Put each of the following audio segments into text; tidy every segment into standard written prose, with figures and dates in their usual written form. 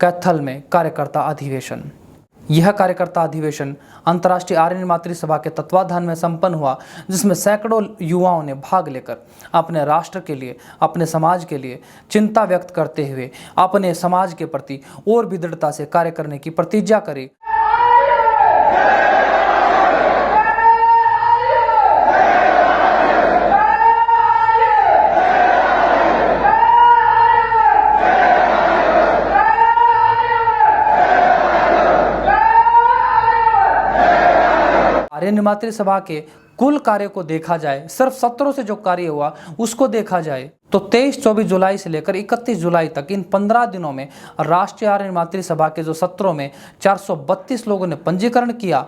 कैथल में कार्यकर्ता अधिवेशन। यह कार्यकर्ता अधिवेशन अंतर्राष्ट्रीय आर्य निर्मात्री सभा के तत्वाधान में संपन्न हुआ, जिसमें सैकड़ों युवाओं ने भाग लेकर अपने राष्ट्र के लिए, अपने समाज के लिए चिंता व्यक्त करते हुए अपने समाज के प्रति और भी दृढ़ता से कार्य करने की प्रतिज्ञा करी। आर्य निर्मात्री सभा के कुल कार्य को देखा जाए, सिर्फ सत्रों से जो कार्य हुआ उसको देखा जाए तो 23-24 जुलाई से लेकर 31 जुलाई तक इन 15 दिनों में राष्ट्रीय आर्य निर्मात्री सभा के जो सत्रों में 432 लोगों ने पंजीकरण किया,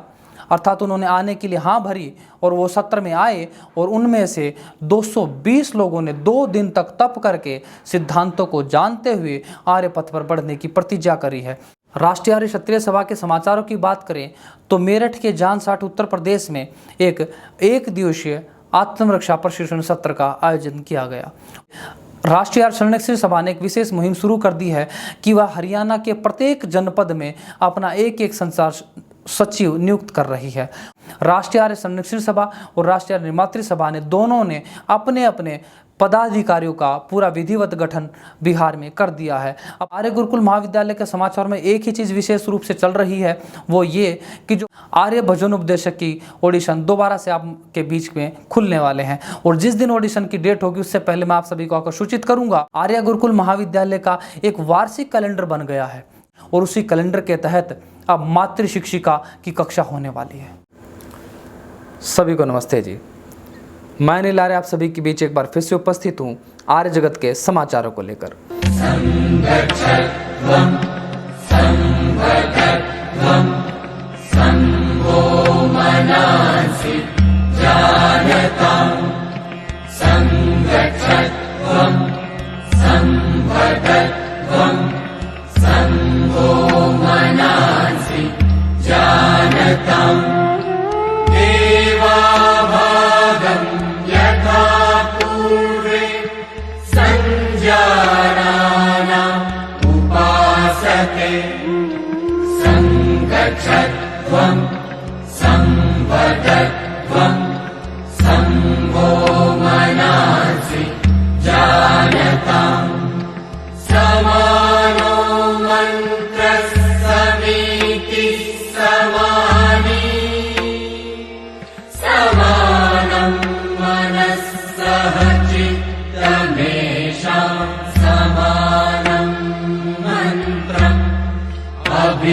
अर्थात उन्होंने आने के लिए हाँ भरी और वो सत्र में आए, और उनमें से 220 लोगों ने 2 दिन तक तप करके सिद्धांतों को जानते हुए आर्य पथ पर बढ़ने की प्रतिज्ञा करी है। राष्ट्रीय आर्य क्षत्रिय सभा के समाचारों की बात करें तो मेरठ के जानसाठ उत्तर प्रदेश में एक दिवसीय आत्मरक्षा प्रशिक्षण सत्र का आयोजन किया गया। राष्ट्रीय आर्य क्षत्रिय सभा ने एक विशेष मुहिम शुरू कर दी है कि वह हरियाणा के प्रत्येक जनपद में अपना एक संचार सचिव नियुक्त कर रही है। राष्ट्रीय आर्य क्षत्रिय सभा और राष्ट्रीय आर्य निर्मात्री सभा ने दोनों ने अपने अपने पदाधिकारियों का पूरा विधिवत गठन बिहार में कर दिया है। अब आर्य गुरुकुल महाविद्यालय के समाचार में एक ही चीज़ विशेष रूप से चल रही है, वो ये कि जो आर्य भजन उपदेशक की ऑडिशन दोबारा से आपके बीच में खुलने वाले हैं, और जिस दिन ऑडिशन की डेट होगी उससे पहले मैं आप सभी को आकर सूचित करूंगा। आर्य गुरुकुल महाविद्यालय का एक वार्षिक कैलेंडर बन गया है और उसी कैलेंडर के तहत अब मातृ शिक्षिका की कक्षा होने वाली है। सभी को नमस्ते जी, मैं अनिल आर्य आप सभी के बीच एक बार फिर से उपस्थित हूँ आर्य जगत के समाचारों को लेकर।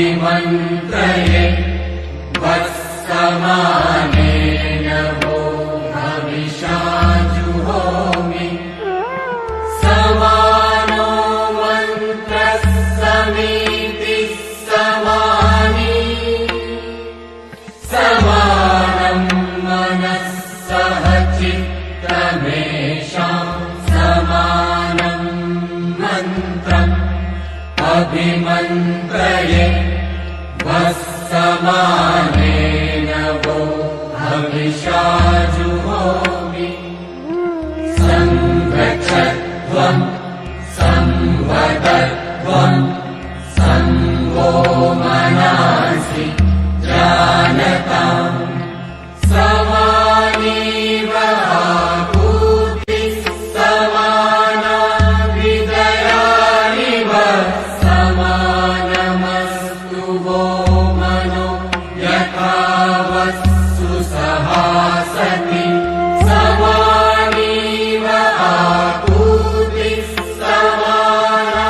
अभिमन्त्रये वत्समानेन वो हविषा जुहोमि समानो मन्त्रः समीतिः समानी समानं मनः सह चित्तमेषां समानं मन्त्रम् अभिमन्त्रये वत्समानेन वो हविषा जुहोमि संगच्छध्वं संवदध्वं संगो मनांसि जानताम् समानीव आहुतिः समाना हृदयानिव समानमस्तु वो मनो यथा वत्सु सहासति समानीव आहुतिः समाना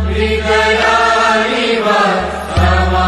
हृदयानिव समानमस्तु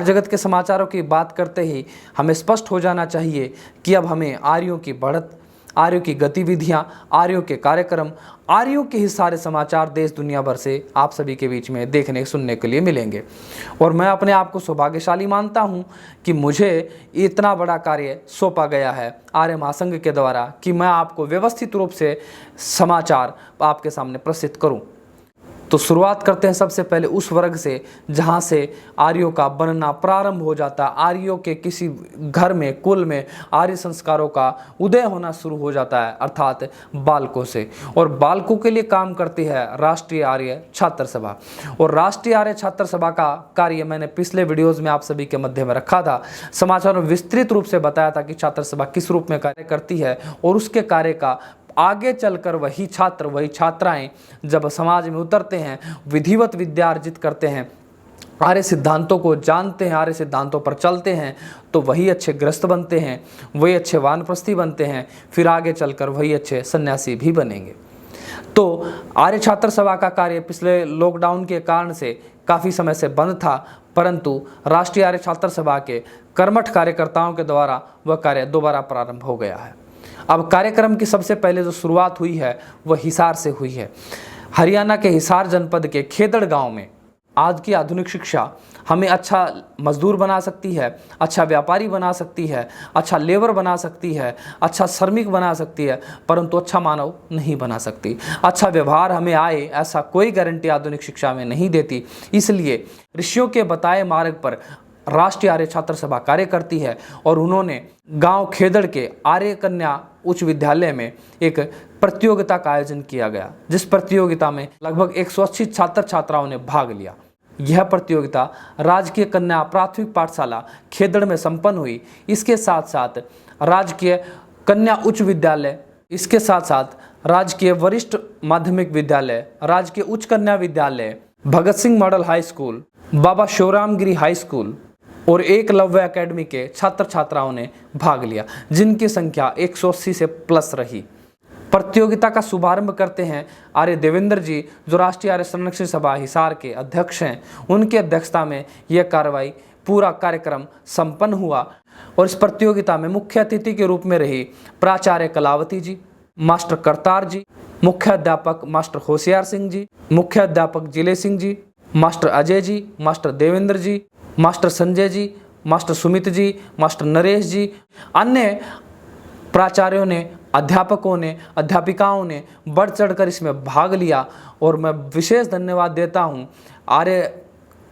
आर्य जगत के समाचारों की बात करते ही हमें स्पष्ट हो जाना चाहिए कि अब हमें आर्यों की बढ़त, आर्यों की गतिविधियां, आर्यों के कार्यक्रम, आर्यों के ही सारे समाचार देश दुनिया भर से आप सभी के बीच में देखने सुनने के लिए मिलेंगे। और मैं अपने आप को सौभाग्यशाली मानता हूं कि मुझे इतना बड़ा कार्य सौंपा गया है आर्य महासंघ के द्वारा कि मैं आपको व्यवस्थित रूप से समाचार आपके सामने प्रस्तुत करूं। तो शुरुआत करते हैं सबसे पहले उस वर्ग से जहाँ से आर्यों का बनना प्रारंभ हो जाता है। आर्यों के किसी घर में, कुल में आर्य संस्कारों का उदय होना शुरू हो जाता है, अर्थात बालकों से। और बालकों के लिए काम करती है राष्ट्रीय आर्य छात्र सभा। और राष्ट्रीय आर्य छात्र सभा का कार्य मैंने पिछले वीडियोज़ में आप सभी के मध्य में रखा था। समाचारों में विस्तृत रूप से बताया था कि छात्र सभा किस रूप में कार्य करती है और उसके कार्य का आगे चलकर वही छात्र, वही छात्राएं जब समाज में उतरते हैं, विधिवत विद्या अर्जित करते हैं, आर्य सिद्धांतों को जानते हैं, आर्य सिद्धांतों पर चलते हैं, तो वही अच्छे गृहस्थ बनते हैं, वही अच्छे वानप्रस्थी बनते हैं, फिर आगे चलकर वही अच्छे सन्यासी भी बनेंगे। तो आर्य छात्र सभा का कार्य पिछले लॉकडाउन के कारण से काफ़ी समय से बंद था, परंतु राष्ट्रीय आर्य छात्र सभा के कर्मठ कार्यकर्ताओं के द्वारा वह कार्य दोबारा प्रारंभ हो गया है। अब कार्यक्रम की सबसे पहले जो शुरुआत हुई है वह हिसार से हुई है। हरियाणा के हिसार जनपद के खेदड़ गांव में आज की आधुनिक शिक्षा हमें अच्छा मजदूर बना सकती है, अच्छा व्यापारी बना सकती है, अच्छा लेबर बना सकती है, अच्छा श्रमिक बना सकती है, परंतु अच्छा मानव नहीं बना सकती। अच्छा व्यवहार हमें आए ऐसा कोई गारंटी आधुनिक शिक्षा में नहीं देती। इसलिए ऋषियों के बताए मार्ग पर राष्ट्रीय आर्य छात्र सभा कार्य करती है और उन्होंने गांव खेदड़ के आर्य कन्या उच्च विद्यालय में एक प्रतियोगिता का आयोजन किया गया, जिस प्रतियोगिता में लगभग 180 छात्र छात्राओं ने भाग लिया। यह प्रतियोगिता राजकीय कन्या प्राथमिक पाठशाला खेदड़ में संपन्न हुई। इसके साथ साथ राजकीय कन्या उच्च विद्यालय, इसके साथ साथ राजकीय वरिष्ठ माध्यमिक विद्यालय, राजकीय उच्च कन्या विद्यालय, Bhagat Singh model high school, बाबा शिवरामगिरी हाई स्कूल और एकलव्य एकेडमी के छात्र छात्राओं ने भाग लिया, जिनकी संख्या 180 से प्लस रही। प्रतियोगिता का शुभारंभ करते हैं आर्य देवेंद्र जी, जो राष्ट्रीय आर्य संरक्षण सभा हिसार के अध्यक्ष हैं। उनकी अध्यक्षता में यह कार्रवाई, पूरा कार्यक्रम संपन्न हुआ। और इस प्रतियोगिता में मुख्य अतिथि के रूप में रही प्राचार्य कलावती जी, मास्टर करतार जी, मुख्य अध्यापक मास्टर होशियार सिंह जी, मुख्य अध्यापक जिले सिंह जी, मास्टर अजय जी, मास्टर देवेंद्र जी, master Sanjay ji, master Sumit ji, master Naresh जी। अन्य प्राचार्यों ने, अध्यापकों ने, अध्यापिकाओं ने बढ़ चढ़कर इसमें भाग लिया। और मैं विशेष धन्यवाद देता हूँ आर्य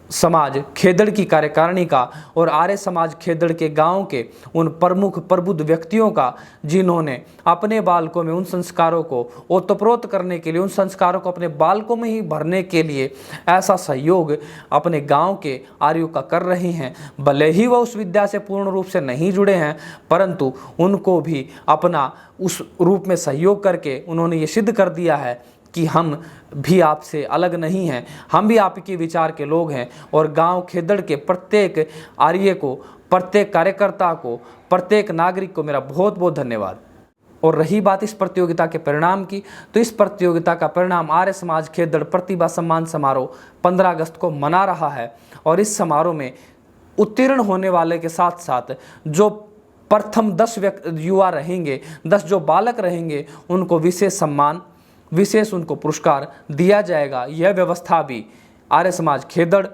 समाज खेदड़ की कार्यकारिणी का और आर्य समाज खेदड़ के गांव के उन प्रमुख प्रबुद्ध व्यक्तियों का, जिन्होंने अपने बालकों में उन संस्कारों को ओतप्रोत करने के लिए, उन संस्कारों को अपने बालकों में ही भरने के लिए ऐसा सहयोग अपने गांव के आर्यों का कर रहे हैं। भले ही वह उस विद्या से पूर्ण रूप से नहीं जुड़े हैं, परंतु उनको भी अपना उस रूप में सहयोग करके उन्होंने ये सिद्ध कर दिया है कि हम भी आपसे अलग नहीं हैं, हम भी आपके विचार के लोग हैं। और गांव खेदड़ के प्रत्येक आर्य को, प्रत्येक कार्यकर्ता को, प्रत्येक नागरिक को मेरा बहुत बहुत धन्यवाद। और रही बात इस प्रतियोगिता के परिणाम की, तो इस प्रतियोगिता का परिणाम आर्य समाज खेदड़ प्रतिभा सम्मान समारोह 15 अगस्त को मना रहा है। और इस समारोह में उत्तीर्ण होने वाले के साथ साथ जो प्रथम 10 युवा रहेंगे, 10 जो बालक रहेंगे, उनको विशेष सम्मान, विशेष उनको पुरस्कार दिया जाएगा। यह व्यवस्था भी आर्य समाज खेदड़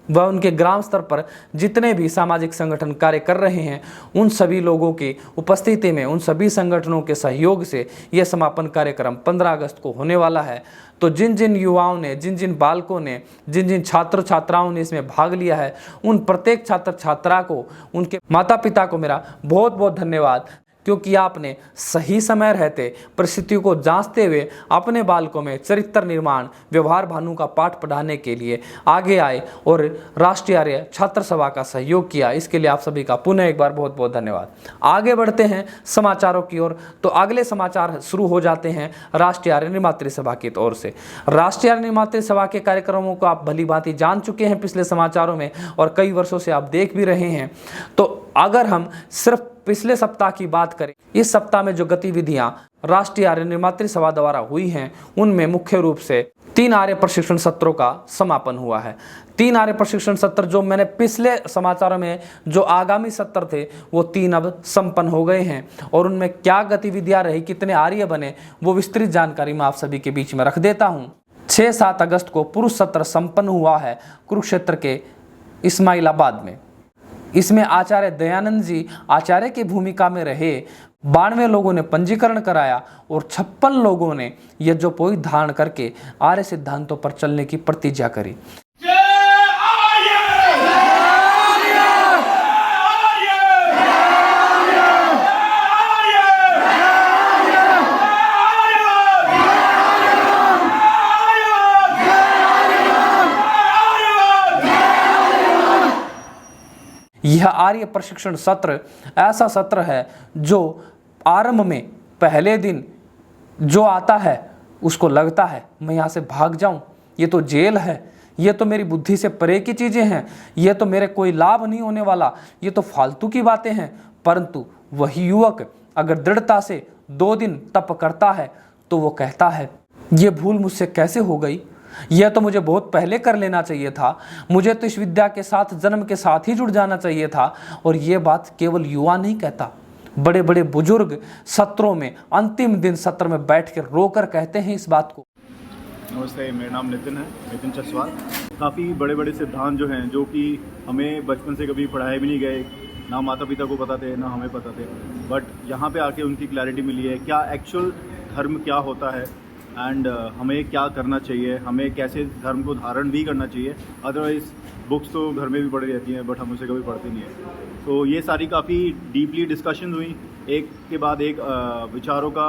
व उनके ग्राम स्तर पर जितने भी सामाजिक संगठन कार्य कर रहे हैं, उन सभी लोगों की उपस्थिति में, उन सभी संगठनों के सहयोग से यह समापन कार्यक्रम 15 अगस्त को होने वाला है। तो जिन जिन युवाओं ने, जिन जिन बालकों ने, जिन जिन छात्र छात्राओं ने इसमें भाग लिया है, उन प्रत्येक छात्र छात्रा को, उनके माता पिता को मेरा बहुत बहुत धन्यवाद, क्योंकि आपने सही समय रहते परिस्थितियों को जांचते हुए अपने बालकों में चरित्र निर्माण, व्यवहार भानु का पाठ पढ़ाने के लिए आगे आए और राष्ट्रीय आर्य छात्र सभा का सहयोग किया। इसके लिए आप सभी का पुनः एक बार बहुत बहुत धन्यवाद। आगे बढ़ते हैं समाचारों की ओर। तो अगले समाचार शुरू हो जाते हैं राष्ट्रीय आर्य निर्मात्री सभा की ओर से। राष्ट्रीय आर्य निर्मात्री सभा के कार्यक्रमों को आप भली भांति जान चुके हैं पिछले समाचारों में, और कई वर्षों से आप देख भी रहे हैं। तो अगर हम सिर्फ पिछले सप्ताह की बात करें, इस सप्ताह में जो गतिविधियां राष्ट्रीय आर्य निर्मात्री सभा द्वारा हुई हैं, उनमें मुख्य रूप से 3 आर्य प्रशिक्षण सत्रों का समापन हुआ है। 3 आर्य प्रशिक्षण सत्र जो मैंने पिछले समाचारों में जो आगामी सत्र थे वो 3 अब संपन्न हो गए हैं और उनमें क्या गतिविधियां रही, कितने आर्य बने, वो विस्तृत जानकारी मैं आप सभी के बीच में रख देता हूँ। 6-7 अगस्त को पुरुष सत्र संपन्न हुआ है कुरुक्षेत्र के इस्माइलाबाद में। इसमें आचार्य दयानंद जी आचार्य की भूमिका में रहे। 92 लोगों ने पंजीकरण कराया और 56 लोगों ने यज्ञोपवीत धारण करके आर्य सिद्धांतों पर चलने की प्रतिज्ञा करी। यह आर्य प्रशिक्षण सत्र ऐसा सत्र है जो आरंभ में पहले दिन जो आता है उसको लगता है मैं यहाँ से भाग जाऊं, ये तो जेल है, ये तो मेरी बुद्धि से परे की चीज़ें हैं, ये तो मेरे कोई लाभ नहीं होने वाला, ये तो फालतू की बातें हैं। परंतु वही युवक अगर दृढ़ता से 2 दिन तप करता है तो वो कहता है ये भूल मुझसे कैसे हो गई, यह तो मुझे बहुत पहले कर लेना चाहिए था, मुझे तो इस विद्या के साथ जन्म के साथ ही जुड़ जाना चाहिए था। और ये बात केवल युवा नहीं कहता, बड़े बड़े बुजुर्ग सत्रों में अंतिम दिन सत्र में बैठ कर रोकर कहते हैं इस बात को। नमस्ते, मेरा नाम नितिन है, नितिन चस्वाल। काफ़ी बड़े बड़े सिद्धांत जो हैं जो कि हमें बचपन से कभी पढ़ाए भी नहीं गए, ना माता पिता को पता थे ना हमें पता थे, बट यहाँ पे आके उनकी क्लैरिटी मिली है क्या एक्चुअल धर्म क्या होता है एंड हमें क्या करना चाहिए, हमें कैसे धर्म को धारण भी करना चाहिए। अदरवाइज़ बुक्स तो घर में भी पढ़ी रहती हैं बट हम उसे कभी पढ़ते नहीं हैं। तो ये सारी काफ़ी डीपली डिस्कशन हुई, एक के बाद एक विचारों का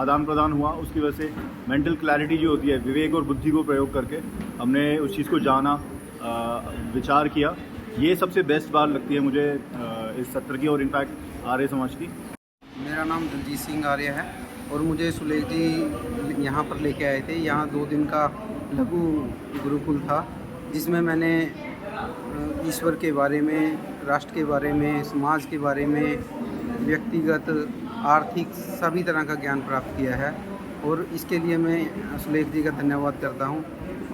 आदान प्रदान हुआ। उसकी वजह से मेंटल क्लैरिटी जो होती है, विवेक और बुद्धि को प्रयोग करके हमने उस चीज़ को जाना, विचार किया। ये सबसे बेस्ट बात लगती है मुझे इस सत्र की और इनफैक्ट आर्य समाज की। मेरा नाम दलजीत सिंह आर्य है और मुझे सुलेख जी यहाँ पर लेके आए थे। यहाँ 2 दिन का लघु गुरुकुल था जिसमें मैंने ईश्वर के बारे में, राष्ट्र के बारे में, समाज के बारे में, व्यक्तिगत, आर्थिक सभी तरह का ज्ञान प्राप्त किया है और इसके लिए मैं सुलेख जी का धन्यवाद करता हूँ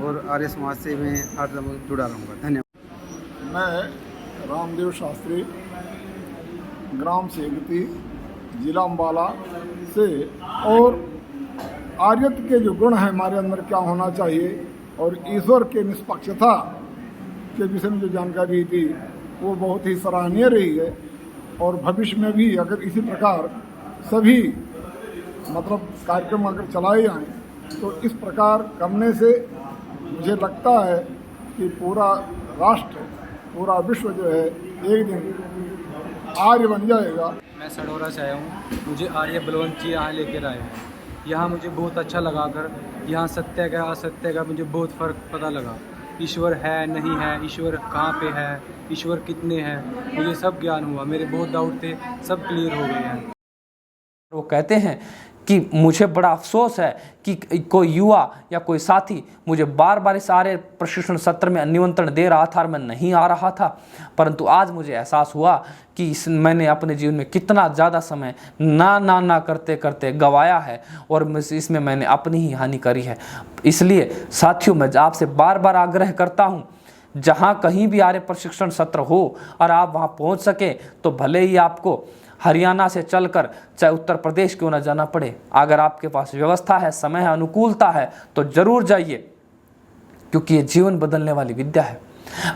और आर्य समाज से मैं हर समय जुड़ा रहूँगा। धन्यवाद। मैं रामदेव शास्त्री, ग्राम सेगती, जिला अम्बाला से, और आर्यत्व के जो गुण हैं हमारे अंदर क्या होना चाहिए और ईश्वर के निष्पक्षता के विषय में जो जानकारी थी वो बहुत ही सराहनीय रही है। और भविष्य में भी अगर इसी प्रकार सभी कार्यक्रम अगर चलाए जाएँ तो इस प्रकार करने से मुझे लगता है कि पूरा राष्ट्र, पूरा विश्व जो है एक दिन आर्य बन जाएगा। मैं सडोरा से आया हूँ, मुझे आर्य बलवंत जी यहाँ लेकर आए हैं। यहाँ मुझे बहुत अच्छा लगा कर, यहाँ सत्य का असत्य का मुझे बहुत फ़र्क पता लगा। ईश्वर है नहीं है, ईश्वर कहाँ पे है, ईश्वर कितने हैं, मुझे सब ज्ञान हुआ। मेरे बहुत डाउट थे, सब क्लियर हो गए हैं। वो कहते हैं कि मुझे बड़ा अफसोस है कि कोई युवा या कोई साथी मुझे बार बार इस आर्य प्रशिक्षण सत्र में निमंत्रण दे रहा था और मैं नहीं आ रहा था, परंतु आज मुझे एहसास हुआ कि मैंने अपने जीवन में कितना ज़्यादा समय ना करते करते गवाया है और इसमें मैंने अपनी ही हानि करी है। इसलिए साथियों, मैं आपसे बार बार आग्रह करता हूँ, जहाँ कहीं भी आर्य प्रशिक्षण सत्र हो और आप वहाँ पहुँच सके तो भले ही आपको हरियाणा से चलकर चाहे उत्तर प्रदेश क्यों ना जाना पड़े, अगर आपके पास व्यवस्था है, समय है, अनुकूलता है तो जरूर जाइए, क्योंकि ये जीवन बदलने वाली विद्या है।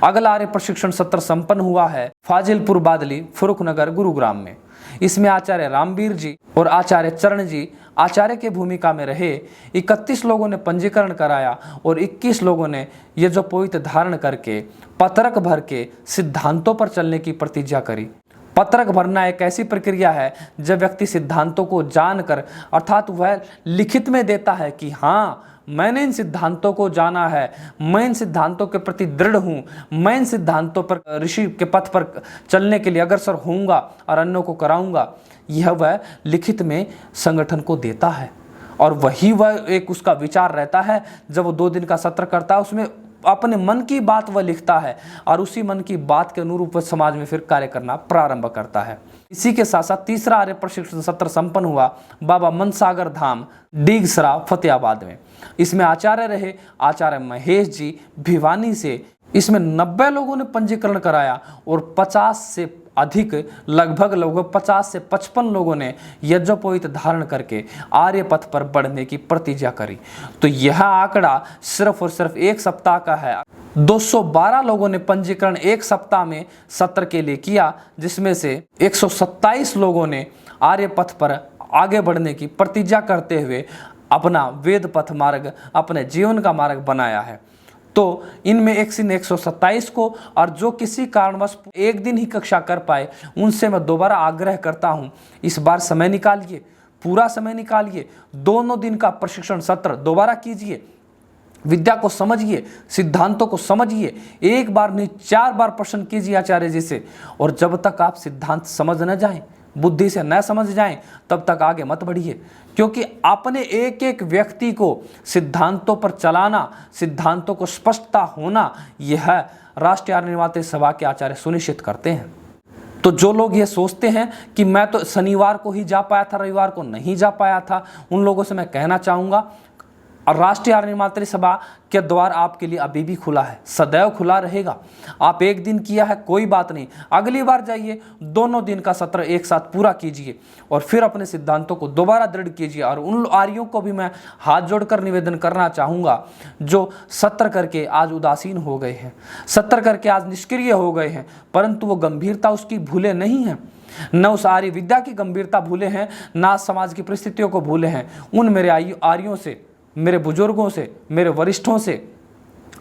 अगला आर्य प्रशिक्षण सत्र संपन्न हुआ है फाजिलपुर बादली, फरुखनगर, गुरुग्राम में। इसमें आचार्य रामवीर जी और आचार्य चरण जी आचार्य की भूमिका में रहे। 31 लोगों ने पंजीकरण कराया और 21 लोगों ने यज्ञोपवीत धारण करके पत्रक भर के सिद्धांतों पर चलने की प्रतिज्ञा करी। पत्रक भरना एक ऐसी प्रक्रिया है जब व्यक्ति सिद्धांतों को जानकर, अर्थात वह लिखित में देता है कि हाँ, मैंने इन सिद्धांतों को जाना है, मैं इन सिद्धांतों के प्रति दृढ़ हूँ, मैं इन सिद्धांतों पर, ऋषि के पथ पर चलने के लिए अग्रसर होऊंगा और अन्यों को कराऊंगा। यह वह लिखित में संगठन को देता है और वही वह एक उसका विचार रहता है। जब वो 2 दिन का सत्र करता है उसमें अपने मन की बात वह लिखता है और उसी मन की बात के अनुरूप वह समाज में फिर कार्य करना प्रारंभ करता है। इसी के साथ साथ तीसरा आर्य प्रशिक्षण सत्र संपन्न हुआ बाबा मनसागर धाम डीगसरा फतेहाबाद में। इसमें आचार्य रहे आचार्य महेश जी भिवानी से। इसमें 90 लोगों ने पंजीकरण कराया और 50 से अधिक लगभग 50 से 55 लोगों ने यज्ञोपवीत धारण करके आर्य पथ पर बढ़ने की प्रतिज्ञा करी। तो यह आंकड़ा सिर्फ और सिर्फ एक सप्ताह का है। 212 लोगों ने पंजीकरण एक सप्ताह में सत्र के लिए किया, जिसमें से 127 लोगों ने आर्य पथ पर आगे बढ़ने की प्रतिज्ञा करते हुए अपना वेद पथ मार्ग अपने जीवन का मार्ग बनाया है। तो इनमें 127 को, और जो किसी कारणवश एक दिन ही कक्षा कर पाए उनसे मैं दोबारा आग्रह करता हूं, इस बार समय निकालिए, पूरा समय निकालिए, दोनों दिन का प्रशिक्षण सत्र दोबारा कीजिए, विद्या को समझिए, सिद्धांतों को समझिए, एक बार नहीं 4 बार प्रश्न कीजिए आचार्य जी से। और जब तक आप सिद्धांत समझ न जाएं, बुद्धि से न समझ जाएं, तब तक आगे मत बढ़िए, क्योंकि अपने एक एक व्यक्ति को सिद्धांतों पर चलाना, सिद्धांतों को स्पष्टता होना, यह राष्ट्रीय आर्य निर्मात्री सभा के आचार्य सुनिश्चित करते हैं। तो जो लोग ये सोचते हैं कि मैं तो शनिवार को ही जा पाया था, रविवार को नहीं जा पाया था, उन लोगों से मैं कहना चाहूँगा, और राष्ट्रीय आर्य निर्मात्री सभा के द्वार आपके लिए अभी भी खुला है, सदैव खुला रहेगा। आप एक दिन किया है कोई बात नहीं, अगली बार जाइए, दोनों दिन का सत्र एक साथ पूरा कीजिए और फिर अपने सिद्धांतों को दोबारा दृढ़ कीजिए। और उन आर्यों को भी मैं हाथ जोड़कर निवेदन करना चाहूँगा जो सत्र करके आज उदासीन हो गए हैं, सत्र करके आज निष्क्रिय हो गए हैं, परंतु वो गंभीरता उसकी भूले नहीं हैं, न उस आर्य विद्या की गंभीरता भूले हैं, ना समाज की परिस्थितियों को भूले हैं। उन मेरे आर्यों से, मेरे बुजुर्गों से, मेरे वरिष्ठों से,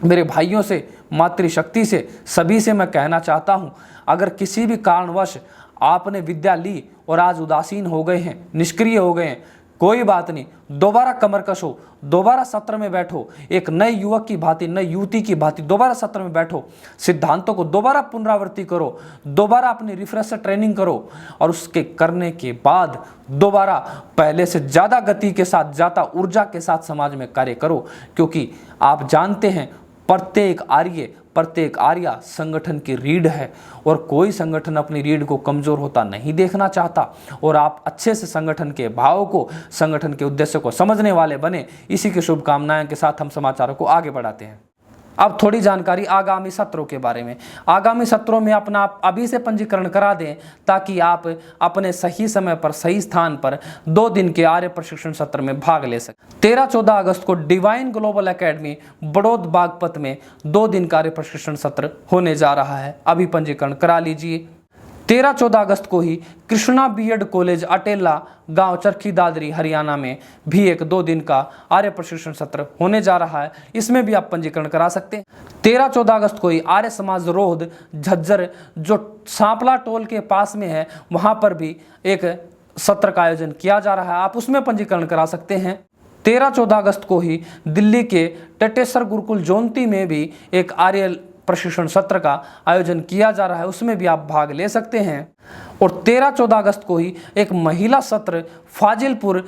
मेरे भाइयों से, मातृशक्ति से, सभी से मैं कहना चाहता हूं, अगर किसी भी कारणवश आपने विद्या ली और आज उदासीन हो गए हैं, निष्क्रिय हो गए हैं, कोई बात नहीं, दोबारा कमर कसो, दोबारा सत्र में बैठो, एक नए युवक की भांति, नई युवती की भांति दोबारा सत्र में बैठो, सिद्धांतों को दोबारा पुनरावृत्ति करो, दोबारा अपनी रिफ्रेशर ट्रेनिंग करो, और उसके करने के बाद दोबारा पहले से ज़्यादा गति के साथ, ज़्यादा ऊर्जा के साथ समाज में कार्य करो। क्योंकि आप जानते हैं प्रत्येक आर्य संगठन की रीढ़ है, और कोई संगठन अपनी रीढ़ को कमजोर होता नहीं देखना चाहता। और आप अच्छे से संगठन के भाव को, संगठन के उद्देश्य को समझने वाले बने, इसी की शुभकामनाएं के साथ हम समाचारों को आगे बढ़ाते हैं। अब थोड़ी जानकारी आगामी सत्रों के बारे में। आगामी सत्रों में अपना अभी से पंजीकरण करा दें, ताकि आप अपने सही समय पर, सही स्थान पर 2 दिन के आर्य प्रशिक्षण सत्र में भाग ले सकें। 13-14 अगस्त को Divine Global Academy Baraut Baghpat में 2 दिन का आर्य प्रशिक्षण सत्र होने जा रहा है, अभी पंजीकरण करा लीजिए। 13-14 अगस्त को ही कृष्णा बीएड कॉलेज अटेला गांव चरखी दादरी हरियाणा में भी एक 2 दिन का आर्य प्रशिक्षण सत्र होने जा रहा है, इसमें भी आप पंजीकरण करा सकते हैं। 13-14 अगस्त को ही आर्य समाज रोहद झज्जर जो सांपला टोल के पास में है, वहां पर भी एक सत्र का आयोजन किया जा रहा है, आप उसमें पंजीकरण करा सकते हैं। 13-14 अगस्त को ही दिल्ली के टेटेश्वर गुरुकुल जोंती में भी एक आर्य प्रशिक्षण सत्र का आयोजन किया जा रहा है, उसमें भी आप भाग ले सकते हैं। और 13-14 अगस्त को ही एक महिला सत्र फाजिलपुर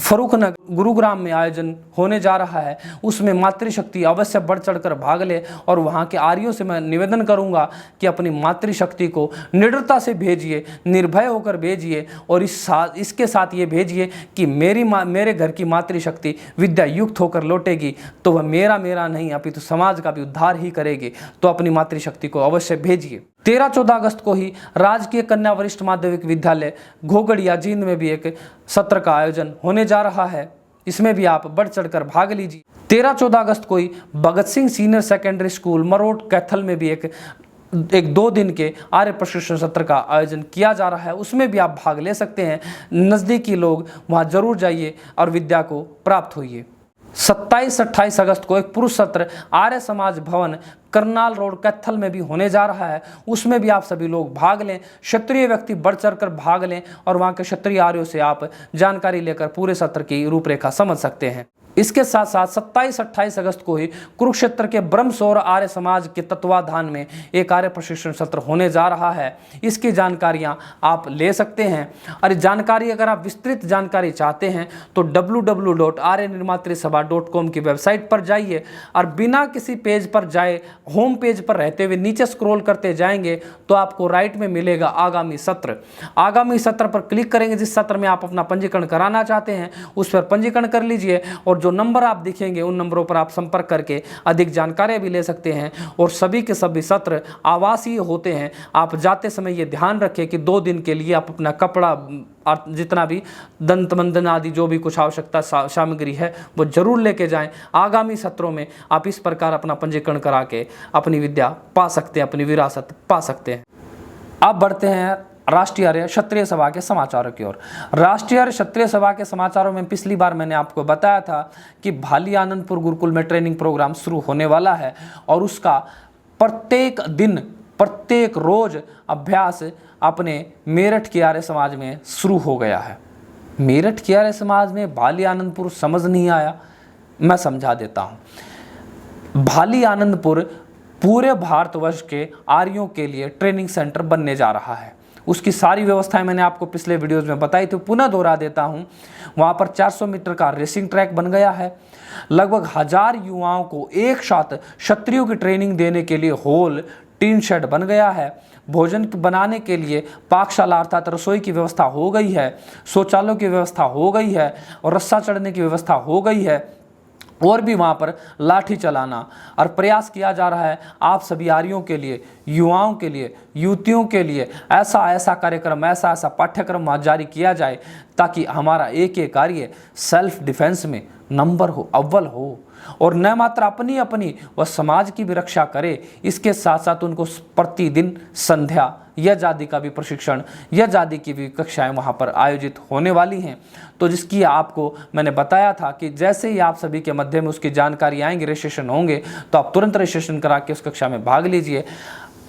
फरूखनगर गुरुग्राम में आयोजन होने जा रहा है, उसमें मातृशक्ति अवश्य बढ़ चढ़कर भाग ले। और वहाँ के आर्यों से मैं निवेदन करूँगा कि अपनी मातृशक्ति को निडरता से भेजिए, निर्भय होकर भेजिए, और इसके साथ ये भेजिए कि मेरे घर की मातृशक्ति विद्या युक्त होकर लौटेगी तो वह मेरा नहीं अपितु समाज का भी उद्धार ही करेगी। तो अपनी मातृशक्ति को अवश्य भेजिए। 13-14 अगस्त को ही राजकीय कन्या वरिष्ठ माध्यमिक विद्यालय घोगड़िया जींद में भी एक सत्र का आयोजन होने जा रहा है, इसमें भी आप बढ़ चढ़कर भाग लीजिए। 13-14 अगस्त को ही Bhagat Singh senior secondary school Marot Kaithal में भी एक 2 दिन के आर्य प्रशिक्षण सत्र का आयोजन किया जा रहा है, उसमें भी आप भाग ले सकते हैं। नज़दीकी लोग वहाँ जरूर जाइए और विद्या को प्राप्त होइए। 27-28 अगस्त को एक पुरुष सत्र आर्य समाज भवन करनाल रोड कैथल में भी होने जा रहा है, उसमें भी आप सभी लोग भाग लें। क्षत्रिय व्यक्ति बढ़ चढ़कर भाग लें और वहाँ के क्षत्रिय आर्यों से आप जानकारी लेकर पूरे सत्र की रूपरेखा समझ सकते हैं। इसके साथ साथ 27-28 अगस्त को ही कुरुक्षेत्र के ब्रह्मसौर आर्य समाज के तत्वाधान में एक आर्य प्रशिक्षण सत्र होने जा रहा है। इसकी जानकारियां आप ले सकते हैं। और जानकारी अगर आप विस्तृत जानकारी चाहते हैं तो www.aryanirbantrisabha.com की वेबसाइट पर जाइए और बिना किसी पेज पर जाए होम पेज पर रहते हुए नीचे स्क्रॉल करते जाएंगे तो आपको राइट में मिलेगा आगामी सत्र। आगामी सत्र पर क्लिक करेंगे, जिस सत्र में आप अपना पंजीकरण कराना चाहते हैं उस पर पंजीकरण कर लीजिए और जो नंबर आप दिखेंगे उन नंबरों पर आप संपर्क करके अधिक जानकारी भी ले सकते हैं। और सभी के सभी सत्र आवासीय होते हैं। आप जाते समय ये ध्यान रखें कि 2 दिन के लिए आप अपना कपड़ा और जितना भी दंत मंदन आदि जो भी कुछ आवश्यकता सामग्री है वो जरूर लेके जाएं। आगामी सत्रों में आप इस प्रकार अपना पंजीकरण करा के अपनी विद्या पा सकते हैं, अपनी विरासत पा सकते हैं। अब बढ़ते हैं राष्ट्रीय आर्य क्षत्रिय सभा के समाचारों की ओर। राष्ट्रीय आर्य क्षत्रिय सभा के समाचारों में पिछली बार मैंने आपको बताया था कि भाली आनंदपुर गुरुकुल में ट्रेनिंग प्रोग्राम शुरू होने वाला है और उसका प्रत्येक दिन प्रत्येक रोज अभ्यास अपने मेरठ के आर्य समाज में शुरू हो गया है। मेरठ के आर्य समाज में भाली आनंदपुर समझ नहीं आया, मैं समझा देता हूँ। भाली आनंदपुर पूरे भारतवर्ष के आर्यों के लिए ट्रेनिंग सेंटर बनने जा रहा है। उसकी सारी व्यवस्थाएं मैंने आपको पिछले वीडियोस में बताई थी, पुनः दोहरा देता हूं। वहां पर 400 मीटर का रेसिंग ट्रैक बन गया है। लगभग 1000 युवाओं को एक साथ क्षत्रियों की ट्रेनिंग देने के लिए हॉल, टीन शेड बन गया है। भोजन बनाने के लिए पाकशाला अर्थात रसोई की व्यवस्था हो गई है। शौचालयों की व्यवस्था हो गई है और रस्सा चढ़ने की व्यवस्था हो गई है। और भी वहाँ पर लाठी चलाना और प्रयास किया जा रहा है आप सभी आर्यों के लिए, युवाओं के लिए, युवतियों के लिए ऐसा कार्यक्रम, ऐसा पाठ्यक्रम वहाँ जारी किया जाए ताकि हमारा एक कार्य सेल्फ डिफेंस में नंबर हो, अव्वल हो और न मात्र अपनी व समाज की भी रक्षा करे। इसके साथ साथ उनको प्रतिदिन संध्या या जाति का भी प्रशिक्षण या जाति की भी कक्षाएं वहां पर आयोजित होने वाली हैं। तो जिसकी आपको मैंने बताया था कि जैसे ही आप सभी के मध्य में उसकी जानकारी आएंगे, रजिस्ट्रेशन होंगे तो आप तुरंत रजिस्ट्रेशन करा के उस कक्षा में भाग लीजिए।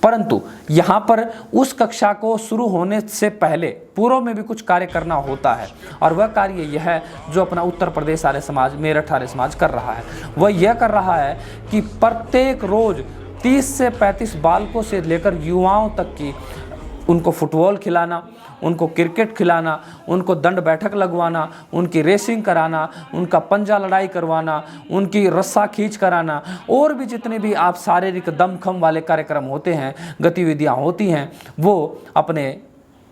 परंतु यहाँ पर उस कक्षा को शुरू होने से पहले पूर्व में भी कुछ कार्य करना होता है और वह कार्य यह है जो अपना उत्तर प्रदेश आर्य समाज, मेरठ आर्य समाज कर रहा है। वह यह कर रहा है कि प्रत्येक रोज 30 से 35 बालकों से लेकर युवाओं तक की उनको फुटबॉल खिलाना, उनको क्रिकेट खिलाना, उनको दंड बैठक लगवाना, उनकी रेसिंग कराना, उनका पंजा लड़ाई करवाना, उनकी रस्सा खींच कराना और भी जितने भी आप शारीरिक दमखम वाले कार्यक्रम होते हैं, गतिविधियां होती हैं, वो अपने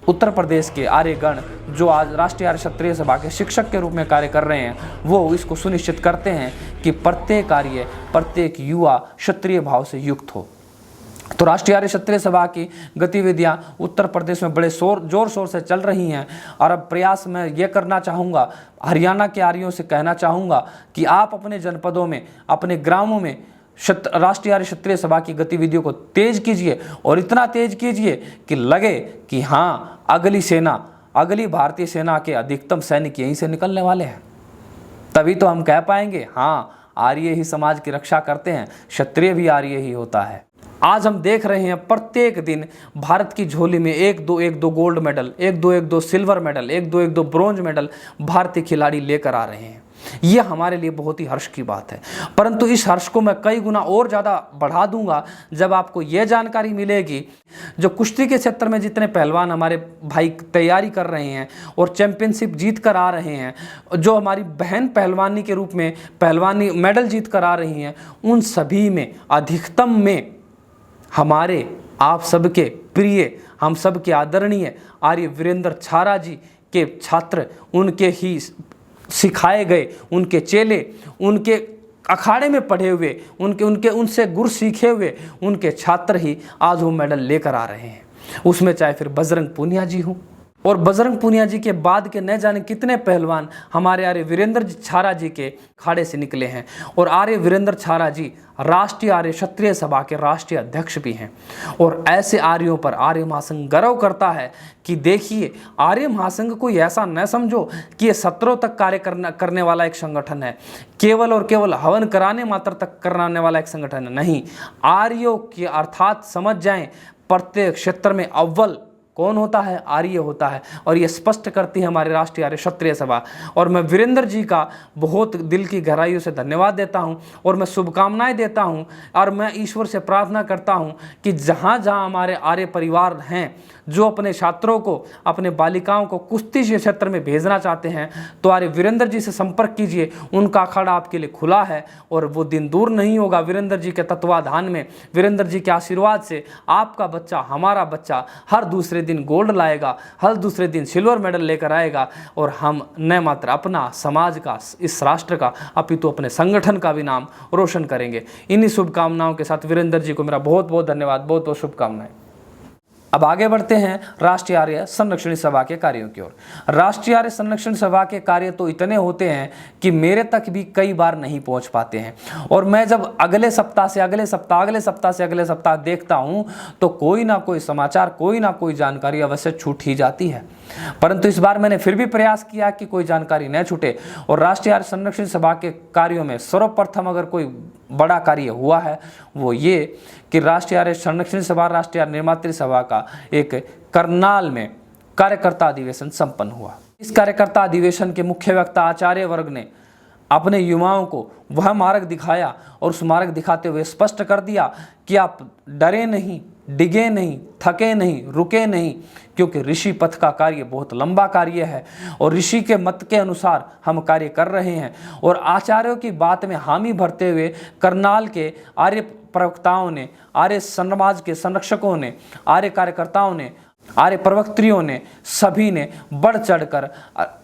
उत्तर प्रदेश के आर्यगण जो आज राष्ट्रीय आर्य क्षत्रिय सभा के शिक्षक के रूप में कार्य कर रहे हैं वो इसको सुनिश्चित करते हैं कि प्रत्येक आर्य, प्रत्येक युवा क्षत्रिय भाव से युक्त हो। तो राष्ट्रीय आर्य क्षत्रिय सभा की गतिविधियां उत्तर प्रदेश में बड़े जोर शोर से चल रही हैं और अब प्रयास मैं ये करना चाहूँगा, हरियाणा के आर्यों से कहना चाहूँगा कि आप अपने जनपदों में, अपने ग्रामों में राष्ट्रीय आर्य क्षत्रिय सभा की गतिविधियों को तेज कीजिए और इतना तेज कीजिए कि लगे कि हाँ अगली भारतीय सेना के अधिकतम सैनिक यहीं से निकलने वाले हैं। तभी तो हम कह पाएंगे हाँ आर्य ही समाज की रक्षा करते हैं, क्षत्रिय भी आर्य ही होता है। आज हम देख रहे हैं प्रत्येक दिन भारत की झोली में एक दो गोल्ड मेडल, एक दो सिल्वर मेडल, एक दो ब्रोंज मेडल भारतीय खिलाड़ी लेकर आ रहे हैं। यह हमारे लिए बहुत ही हर्ष की बात है। परंतु इस हर्ष को मैं कई गुना और ज़्यादा बढ़ा दूंगा जब आपको यह जानकारी मिलेगी जो कुश्ती के क्षेत्र में जितने पहलवान हमारे भाई तैयारी कर रहे हैं और चैंपियनशिप जीत कर आ रहे हैं, जो हमारी बहन पहलवानी के रूप में पहलवानी मेडल जीत कर आ रही हैं, उन सभी में अधिकतम में हमारे आप सबके प्रिय, हम सबके आदरणीय आर्य वीरेंद्र छारा जी के छात्र, उनके ही सिखाए गए, उनके चेले, उनके अखाड़े में पढ़े हुए, उनसे गुर सीखे हुए उनके छात्र ही आज वो मेडल लेकर आ रहे हैं। उसमें चाहे फिर बजरंग पूनिया जी हो और बजरंग पूनिया जी के बाद के न जाने कितने पहलवान हमारे आर्य वीरेंद्र छारा जी के खाड़े से निकले हैं। और आर्य वीरेंद्र छारा जी राष्ट्रीय आर्य क्षत्रिय सभा के राष्ट्रीय अध्यक्ष भी हैं। और ऐसे आर्यों पर आर्य महासंघ गर्व करता है कि देखिए, आर्य महासंघ कोई ऐसा न समझो कि ये सत्रों तक कार्य करने वाला एक संगठन है, केवल और केवल हवन कराने मात्र तक कराने वाला एक संगठन है। नहीं, आर्यों की अर्थात समझ जाएं प्रत्येक क्षेत्र में अव्वल कौन होता है? आर्य होता है। और ये स्पष्ट करती है हमारी राष्ट्रीय आर्य क्षत्रिय सभा। और मैं वीरेंद्र जी का बहुत दिल की गहराइयों से धन्यवाद देता हूँ और मैं शुभकामनाएं देता हूँ और मैं ईश्वर से प्रार्थना करता हूँ कि जहाँ जहाँ हमारे आर्य परिवार हैं जो अपने छात्रों को, अपने बालिकाओं को कुश्ती के क्षेत्र में भेजना चाहते हैं, तो आर्य वीरेंद्र जी से संपर्क कीजिए। उनका अखाड़ा आपके लिए खुला है और वो दिन दूर नहीं होगा। वीरेंद्र जी के तत्वाधान में, वीरेंद्र जी के आशीर्वाद से आपका बच्चा, हमारा बच्चा हर दूसरे दिन गोल्ड लाएगा, हर दूसरे दिन सिल्वर मेडल लेकर आएगा और हम न मात्र अपना समाज का, इस राष्ट्र का, अपितु अपने संगठन का भी नाम रोशन करेंगे। इन्हीं शुभकामनाओं के साथ वीरेंद्र जी को मेरा बहुत बहुत धन्यवाद, बहुत बहुत शुभकामनाएं। अब आगे बढ़ते हैं राष्ट्रीय आर्य संरक्षण सभा के कार्यों की ओर। राष्ट्रीय आर्य संरक्षण सभा के कार्य तो इतने होते हैं कि मेरे तक भी कई बार नहीं पहुंच पाते हैं और मैं जब अगले सप्ताह से अगले सप्ताह देखता हूं तो कोई ना कोई समाचार, कोई ना कोई जानकारी अवश्य छूट ही जाती है। परंतु इस बार मैंने फिर भी प्रयास किया कि कोई जानकारी न छूटे और राष्ट्रीय आर्य संरक्षण सभा के कार्यों में सर्वप्रथम अगर कोई बड़ा कार्य हुआ है वो ये कि राष्ट्रीय आर्य संरक्षण सभा, राष्ट्रीय आर्य निर्मात्री सभा का एक करनाल में कार्यकर्ता अधिवेशन संपन्न हुआ। इस कार्यकर्ता अधिवेशन के मुख्य वक्ता आचार्य वर्ग ने अपने युवाओं को वह मार्ग दिखाया और उस मार्ग दिखाते हुए स्पष्ट कर दिया कि आप डरे नहीं, डिगे नहीं, थके नहीं, रुके नहीं, क्योंकि ऋषि पथ का कार्य बहुत लंबा कार्य है और ऋषि के मत के अनुसार हम कार्य कर रहे हैं। और आचार्यों की बात में हामी भरते हुए करनाल के आर्य प्रवक्ताओं ने, आर्य समाज के संरक्षकों ने, आर्य कार्यकर्ताओं ने, आर्य प्रवक्त्रियों ने, सभी ने बढ़ चढ़कर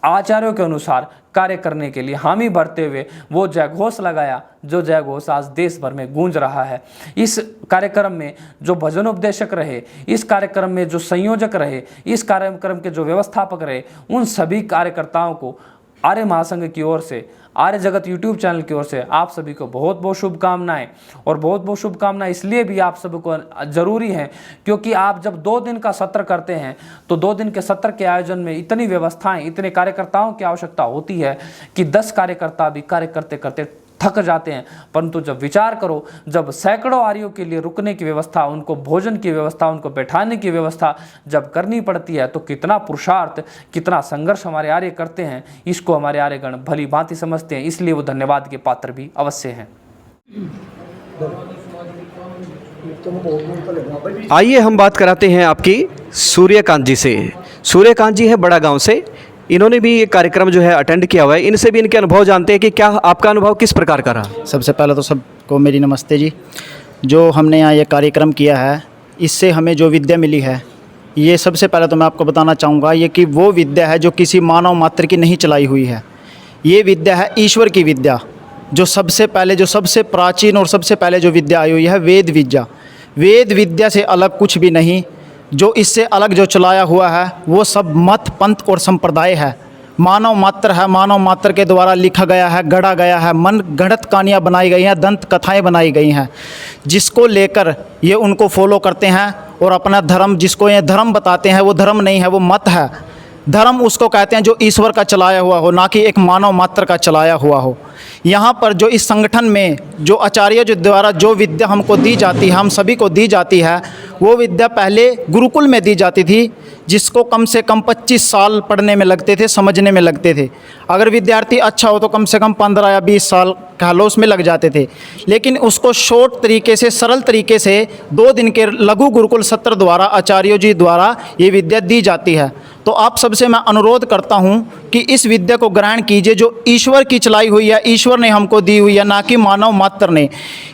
आचार्यों के अनुसार कार्य करने के लिए हामी भरते हुए वो जयघोष लगाया जो जयघोष आज देश भर में गूंज रहा है। इस कार्यक्रम में जो भजनोपदेशक रहे, इस कार्यक्रम में जो संयोजक रहे, इस कार्यक्रम के जो व्यवस्थापक रहे, उन सभी कार्यकर्ताओं को आर्य महासंघ की ओर से, आर्य जगत यूट्यूब चैनल की ओर से आप सभी को बहुत बहुत शुभकामनाएं। और बहुत बहुत शुभकामनाएं इसलिए भी आप सबको जरूरी है क्योंकि आप जब 2 दिन का सत्र करते हैं तो 2 दिन के सत्र के आयोजन में इतनी व्यवस्थाएं, इतने कार्यकर्ताओं की आवश्यकता होती है कि 10 कार्यकर्ता भी कार्य करते करते थक जाते हैं। परंतु जब विचार करो, जब सैकड़ों आर्यों के लिए रुकने की व्यवस्था, उनको भोजन की व्यवस्था, उनको बैठाने की व्यवस्था जब करनी पड़ती है तो कितना पुरुषार्थ, कितना संघर्ष हमारे आर्य करते हैं, इसको हमारे आर्यगण भली भांति समझते हैं। इसलिए वो धन्यवाद के पात्र भी अवश्य हैं। आइए हम बात कराते हैं आपकी सूर्यकांत जी से। सूर्यकांत जी है बड़ा गांव से। इन्होंने भी ये कार्यक्रम जो है अटेंड किया हुआ है। इनसे भी इनके अनुभव जानते हैं कि क्या आपका अनुभव किस प्रकार का रहा। सबसे पहले तो सबको मेरी नमस्ते जी। जो हमने यहाँ ये कार्यक्रम किया है, इससे हमें जो विद्या मिली है, ये सबसे पहले तो मैं आपको बताना चाहूँगा ये कि वो विद्या है जो किसी मानव मात्र की नहीं चलाई हुई है। ये विद्या है ईश्वर की विद्या, जो सबसे पहले, जो सबसे प्राचीन और सबसे पहले जो विद्या आई हुई है, वेद विद्या। वेद विद्या से अलग कुछ भी नहीं। जो इससे अलग जो चलाया हुआ है वो सब मत, पंथ और संप्रदाय है। मानव मात्र है, मानव मात्र के द्वारा लिखा गया है, गढ़ा गया है, मन गढ़त कहानियाँ बनाई गई हैं, दंत कथाएं बनाई गई हैं, जिसको लेकर ये उनको फॉलो करते हैं और अपना धर्म, जिसको ये धर्म बताते हैं, वो धर्म नहीं है, वो मत है। धर्म उसको कहते हैं जो ईश्वर का चलाया हुआ हो, ना कि एक मानव मात्र का चलाया हुआ हो। यहाँ पर जो इस संगठन में जो आचार्य जो द्वारा जो विद्या हमको दी जाती है, हम सभी को दी जाती है, वो विद्या पहले गुरुकुल में दी जाती थी, जिसको कम से कम 25 साल पढ़ने में लगते थे, समझने में लगते थे। अगर विद्यार्थी अच्छा हो तो कम से कम 15 या 20 साल कह लो उसमें लग जाते थे। लेकिन उसको शॉर्ट तरीके से, सरल तरीके से 2 दिन के लघु गुरुकुल सत्र द्वारा, आचार्यों जी द्वारा ये विद्या दी जाती है। तो आप सबसे मैं अनुरोध करता हूँ कि इस विद्या को ग्रहण कीजिए जो ईश्वर की चलाई हुई है, ईश्वर ने हमको दी हुई है, ना कि मानव मात्र ने।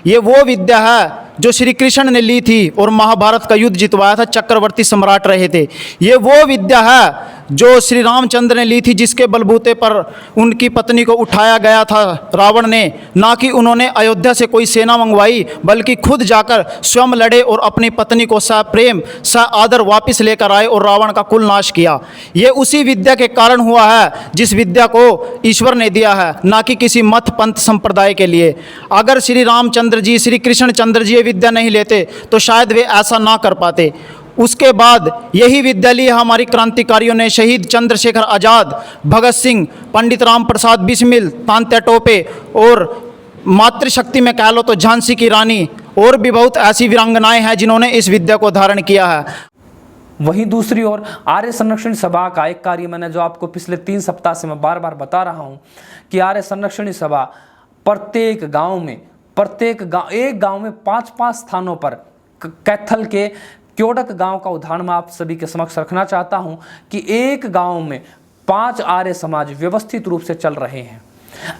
ये वो विद्या है जो श्री कृष्ण ने ली थी और महाभारत का युद्ध जितवाया था, चक्रवर्ती सम्राट रहे थे। ये वो विद्या है जो श्री रामचंद्र ने ली थी, जिसके बलबूते पर उनकी पत्नी को उठाया गया था रावण ने। ना कि उन्होंने अयोध्या से कोई सेना मंगवाई, बल्कि खुद जाकर स्वयं लड़े और अपनी पत्नी को सप्रेम आदर वापस लेकर आए और रावण का कुल नाश किया। ये उसी विद्या के कारण हुआ है जिस विद्या को ईश्वर ने दिया है, ना कि किसी मत पंथ संप्रदाय के लिए। अगर श्री रामचंद्र जी, श्री कृष्ण चंद्र जी ये विद्या नहीं लेते तो शायद वे ऐसा ना कर पाते। उसके बाद यही विद्यालय हमारी क्रांतिकारियों ने, शहीद चंद्रशेखर आज़ाद, भगत सिंह, पंडित राम प्रसाद बिस्मिल, तांत्या टोपे और मातृशक्ति में कह लो तो झांसी की रानी और भी बहुत ऐसी वीरांगनाएं हैं जिन्होंने इस विद्या को धारण किया है। वहीं दूसरी ओर आर्य संरक्षण सभा का एक कार्य मैंने जो आपको पिछले 3 सप्ताह से मैं बार बार बता रहा हूं कि आर्य संरक्षण सभा प्रत्येक गांव में एक गांव में 5-5 स्थानों पर कैथल के क्योडक गांव का उदाहरण मैं आप सभी के समक्ष रखना चाहता हूं कि एक गांव में 5 आर्य समाज व्यवस्थित रूप से चल रहे हैं।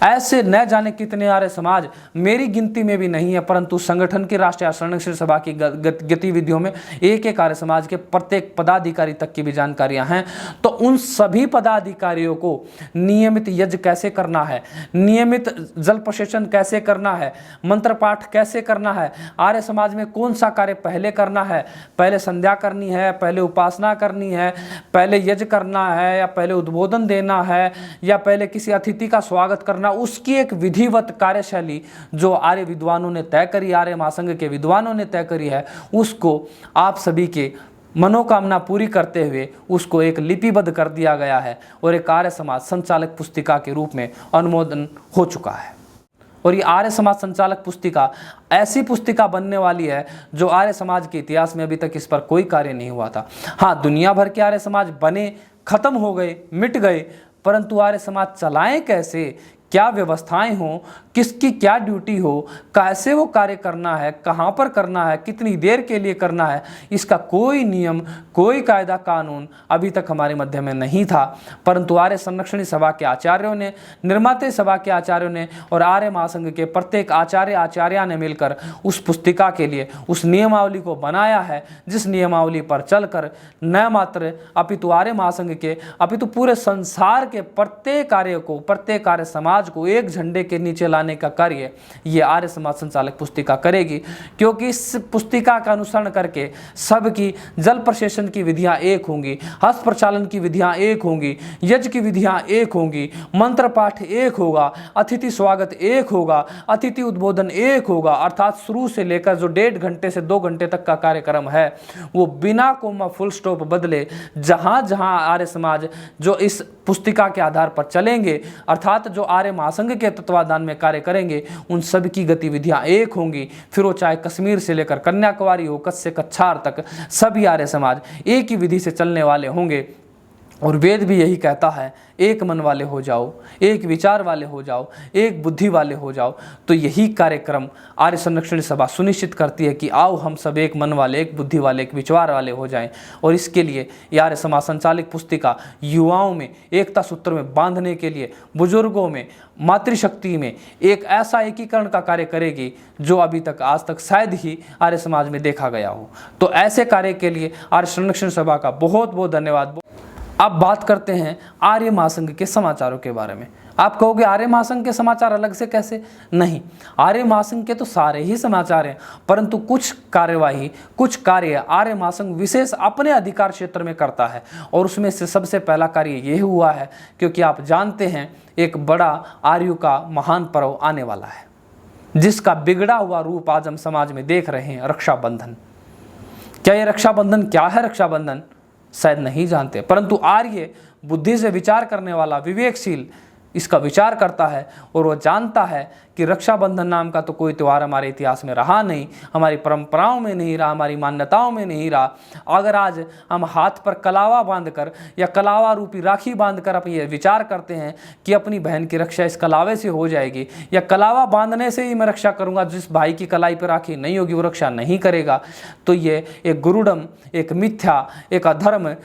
ऐसे न जाने कितने आर्य समाज मेरी गिनती में भी नहीं है, परंतु संगठन की राष्ट्रीय संरक्षण सभा की गतिविधियों में एक आर्य समाज के प्रत्येक पदाधिकारी तक की भी जानकारियां हैं। तो उन सभी पदाधिकारियों को नियमित यज्ञ कैसे करना है, नियमित जल प्रशेषण कैसे करना है, मंत्र पाठ कैसे करना है, आर्य समाज में कौन सा कार्य पहले करना है, पहले संध्या करनी है, पहले उपासना करनी है, पहले यज्ञ करना है, या पहले उद्बोधन देना है, या पहले किसी अतिथि का स्वागत करना, उसकी एक विधिवत कार्यशैली जो आर्य विद्वानों ने तय करी, आर्य महासंघ के विद्वानों ने तय करी है, उसको आप सभी के मनोकामना पूरी करते हुए उसको एक लिपिबद्ध कर दिया गया है और एक आर्य समाज संचालक पुस्तिका के रूप में अनुमोदन हो चुका है। और ये आर्य समाज संचालक पुस्तिका ऐसी पुस्तिका बनने वाली है जो आर्य समाज के इतिहास में अभी तक इस पर कोई कार्य नहीं हुआ था। हाँ, दुनिया भर के आर्य समाज बने, खत्म हो गए, मिट गए, परंतु आर्य समाज चलाएं कैसे, क्या व्यवस्थाएं हों, किसकी क्या ड्यूटी हो, कैसे वो कार्य करना है, कहाँ पर करना है, कितनी देर के लिए करना है, इसका कोई नियम, कोई कायदा कानून अभी तक हमारे मध्य में नहीं था। परंतु आर्य संरक्षण सभा के आचार्यों ने, निर्माते सभा के आचार्यों ने और आर्य महासंघ के प्रत्येक आचार्य ने मिलकर उस पुस्तिका के लिए उस नियमावली को बनाया है, जिस नियमावली पर चलकर न मात्र अपितु आर्य महासंघ के अपितु पूरे संसार के प्रत्येक कार्य को, प्रत्येक आर्य समाज को एक झंडे के नीचे लाने का कार्य ये आर्य समाज संचालक पुस्तिका करेगी। क्योंकि इस पुस्तिका का अनुसरण करके सबकी जल प्रशेषण की विधियां एक होंगी, हस्त प्रचालन की विधियां एक होंगी, यज्ञ की विधियां एक होंगी, मंत्र पाठ एक होगा, अतिथि स्वागत एक होगा, अतिथि उद्बोधन एक होगा। अर्थात शुरू से लेकर जो 1.5 घंटे से 2 घंटे तक का कार्यक्रम है वो बिना कोमा फुल स्टॉप बदले जहां जहां आर्य समाज जो इस पुस्तिका के आधार पर चलेंगे, अर्थात जो आर्य महासंघ के तत्वाधान में कार्य करेंगे, उन सब की गतिविधियां एक होंगी। फिर वो चाहे कश्मीर से लेकर कन्याकुमारी हो, कच्छ से कच्छार तक सभी आर्य समाज एक ही विधि से चलने वाले होंगे। और वेद भी यही कहता है, एक मन वाले हो जाओ, एक विचार वाले हो जाओ, एक बुद्धि वाले हो जाओ। तो यही कार्यक्रम आर्य संरक्षण सभा सुनिश्चित करती है कि आओ हम सब एक मन वाले, एक बुद्धि वाले, एक विचार वाले हो जाएं। और इसके लिए आर्य समाज संचालित पुस्तिका युवाओं में एकता सूत्र में बांधने के लिए, बुजुर्गों में, मातृशक्ति में एक ऐसा एकीकरण का कार्य करेगी जो अभी तक आज तक शायद ही आर्य समाज में देखा गया हो। तो ऐसे कार्य के लिए आर्य संरक्षण सभा का बहुत बहुत धन्यवाद। अब बात करते हैं आर्य महासंघ के समाचारों के बारे में। आप कहोगे आर्य महासंघ के समाचार अलग से कैसे? नहीं, आर्य महासंघ के तो सारे ही समाचार हैं, परंतु कुछ कार्यवाही, कुछ कार्य आर्य महासंघ विशेष अपने अधिकार क्षेत्र में करता है। और उसमें से सबसे पहला कार्य ये हुआ है, क्योंकि आप जानते हैं एक बड़ा आर्यों का महान पर्व आने वाला है, जिसका बिगड़ा हुआ रूप आज हम समाज में देख रहे हैं, रक्षाबंधन। क्या ये रक्षाबंधन क्या है? रक्षाबंधन शायद नहीं जानते, परंतु आर्य बुद्धि से विचार करने वाला, विवेकशील इसका विचार करता है और वो जानता है कि रक्षाबंधन नाम का तो कोई त्यौहार हमारे इतिहास में रहा नहीं, हमारी परंपराओं में नहीं रहा, हमारी मान्यताओं में नहीं रहा। अगर आज हम हाथ पर कलावा बांधकर या कलावा रूपी राखी बांधकर अपन ये विचार करते हैं कि अपनी बहन की रक्षा इस कलावे से हो जाएगी, या कलावा बांधने से ही मैं रक्षा करूंगा, जिस भाई की कलाई पर राखी नहीं होगी वो रक्षा नहीं करेगा, तो ये एक गुरुडम, एक मिथ्या, एक अधर्म,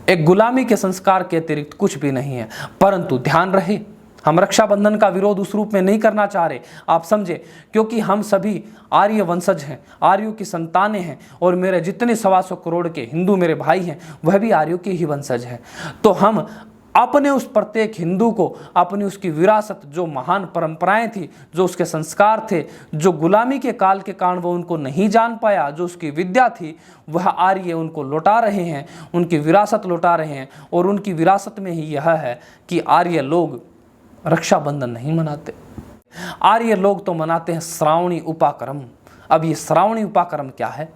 एक गुलामी के संस्कार के अतिरिक्त कुछ भी नहीं है। परंतु ध्यान रहे, हम रक्षाबंधन का विरोध उस रूप में नहीं करना चाह रहे, आप समझे, क्योंकि हम सभी आर्य वंशज हैं, आर्यों की संतानें हैं, और मेरे जितने 125 करोड़ के हिंदू मेरे भाई हैं वह भी आर्यों के ही वंशज हैं। तो हम अपने उस प्रत्येक हिंदू को अपनी उसकी विरासत, जो महान परंपराएं थी, जो उसके संस्कार थे, जो गुलामी के काल के कारण वो उनको नहीं जान पाया, जो उसकी विद्या थी, वह आर्य उनको लौटा रहे हैं, उनकी विरासत लौटा रहे हैं। और उनकी विरासत में ही यह है कि आर्य लोग रक्षाबंधन नहीं मनाते, आर्य लोग तो मनाते हैं श्रावणी उपाकर्म। अब ये श्रावणी उपाकर्म क्या है?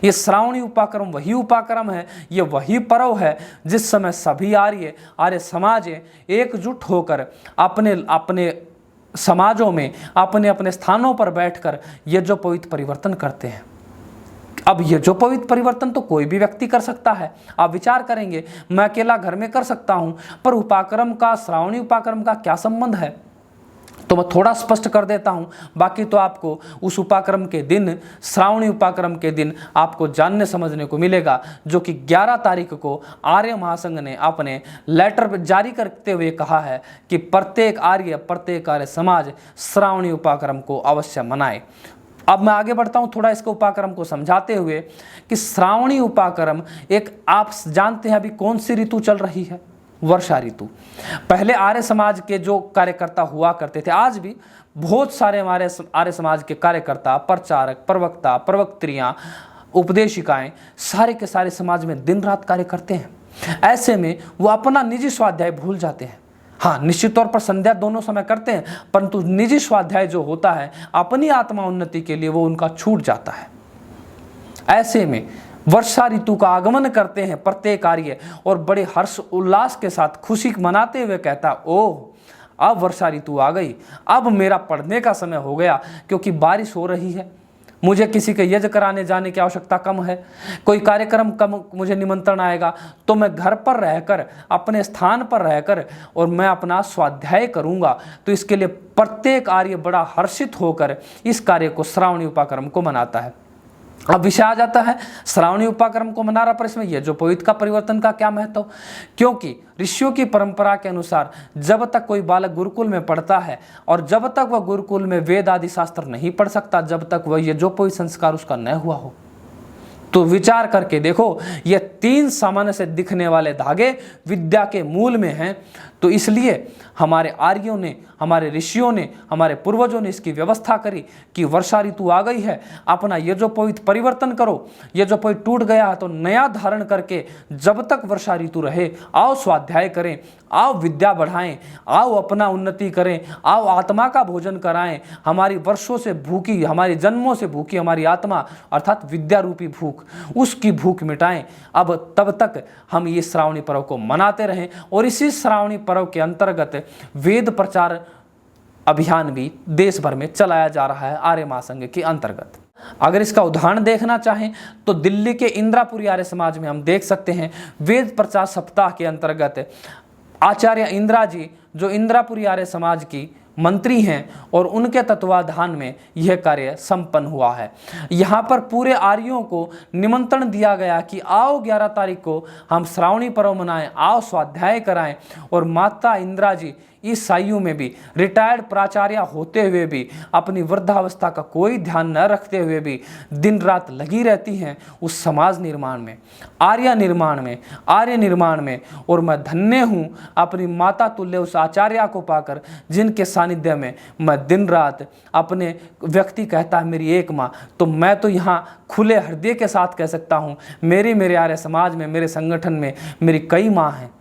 ये श्रावणी उपाकर्म वही उपाकर्म है, ये वही पर्व है जिस समय सभी आर्य समाज एकजुट होकर अपने अपने समाजों में, अपने अपने स्थानों पर बैठकर यज्ञोपवीत परिवर्तन करते हैं। अब यज्ञोपवीत परिवर्तन तो कोई भी व्यक्ति कर सकता है। आप विचार करेंगे मैं अकेला घर में कर सकता हूं, पर उपाकर्म का, श्रावणी उपाकर्म का क्या संबंध है? तो मैं थोड़ा स्पष्ट कर देता हूं, बाकी तो आपको उस उपाकर्म के दिन, श्रावणी उपाकर्म के दिन आपको जानने समझने को मिलेगा, जो कि 11 तारीख को आर्य महासंघ ने अपने लेटर जारी करते हुए कहा है कि प्रत्येक आर्य समाज श्रावणी उपाकर्म को अवश्य मनाए। अब मैं आगे बढ़ता हूं थोड़ा इसके उपाकर्म को समझाते हुए कि श्रावणी उपाकर्म एक, आप जानते हैं अभी कौन सी ऋतु चल रही है? वर्षा ऋतु। पहले आर्य समाज के जो कार्यकर्ता हुआ करते थे, आज भी बहुत सारे हमारे आर्य समाज के कार्यकर्ता, प्रचारक, प्रवक्ता, प्रवक्त्रियां, उपदेशिकाएं सारे के सारे समाज में दिन रात कार्य करते हैं। ऐसे में वो अपना निजी स्वाध्याय भूल जाते हैं। हाँ, निश्चित तौर पर संध्या दोनों समय करते हैं, परंतु निजी स्वाध्याय जो होता है अपनी आत्मा उन्नति के लिए, वो उनका छूट जाता है। ऐसे में वर्षा ऋतु का आगमन करते हैं प्रत्येक आर्य और बड़े हर्ष उल्लास के साथ खुशी मनाते हुए कहता, ओह अब वर्षा ऋतु आ गई, अब मेरा पढ़ने का समय हो गया, क्योंकि बारिश हो रही है, मुझे किसी के यज्ञ कराने जाने की आवश्यकता कम है, कोई कार्यक्रम कम मुझे निमंत्रण आएगा, तो मैं घर पर रहकर, अपने स्थान पर रहकर और मैं अपना स्वाध्याय करूंगा। तो इसके लिए प्रत्येक आर्य बड़ा हर्षित होकर इस कार्य को, श्रावणी उपाकर्म को मनाता है। अब विषय आ जाता है श्रावणी उपाकर्म को मना रहा, पर इसमें यज्ञोपवीत का परिवर्तन का क्या महत्व? क्योंकि ऋषियों की परंपरा के अनुसार जब तक कोई बालक गुरुकुल में पढ़ता है और जब तक वह गुरुकुल में वेद आदि शास्त्र नहीं पढ़ सकता, जब तक वह यज्ञोपवीत संस्कार उसका न हुआ हो। तो विचार करके देखो, ये 3 सामान्य से दिखने वाले धागे विद्या के मूल में हैं। तो इसलिए हमारे आर्यों ने, हमारे ऋषियों ने, हमारे पूर्वजों ने इसकी व्यवस्था करी कि वर्षा ऋतु आ गई है, अपना यज्ञोपवीत परिवर्तन करो। यज्ञोपवीत टूट गया है तो नया धारण करके जब तक वर्षा ऋतु रहे, आओ स्वाध्याय करें, आओ विद्या बढ़ाएं, आओ अपना उन्नति करें, आओ आत्मा का भोजन कराएं। हमारी वर्षों से भूखी, हमारी जन्मों से भूखी हमारी आत्मा अर्थात विद्या रूपी भूख, उसकी भूख मिटाएं। अब तब तक हम ये श्रावणी पर्व को मनाते रहें। और इसी श्रावणी पर्व के अंतर्गत वेद प्रचार अभियान भी देश भर में चलाया जा रहा है आर्य महासंघ के अंतर्गत। अगर इसका उदाहरण देखना चाहें तो दिल्ली के इंद्रापुरी आर्य समाज में हम देख सकते हैं, वेद प्रचार सप्ताह के अंतर्गत आचार्य इंद्रा जी, जो इंद्रापुरी आर्य समाज की मंत्री हैं, और उनके तत्वाधान में यह कार्य संपन्न हुआ है। यहाँ पर पूरे आर्यों को निमंत्रण दिया गया कि आओ 11 तारीख को हम श्रावणी पर्व मनाएं, आओ स्वाध्याय कराएं। और माता इंद्रा जी इस आयु में भी, रिटायर्ड प्राचार्य होते हुए भी, अपनी वृद्धावस्था का कोई ध्यान न रखते हुए भी दिन रात लगी रहती हैं उस समाज निर्माण में, आर्य निर्माण में, आर्य निर्माण में। और मैं धन्य हूँ अपनी माता तुल्य उस आचार्य को पाकर, जिनके सानिध्य में मैं दिन रात, अपने व्यक्ति कहता है मेरी एक माँ, तो मैं तो यहाँ खुले हृदय के साथ कह सकता हूँ, मेरे आर्य समाज में, मेरे संगठन में मेरी कई माँ हैं।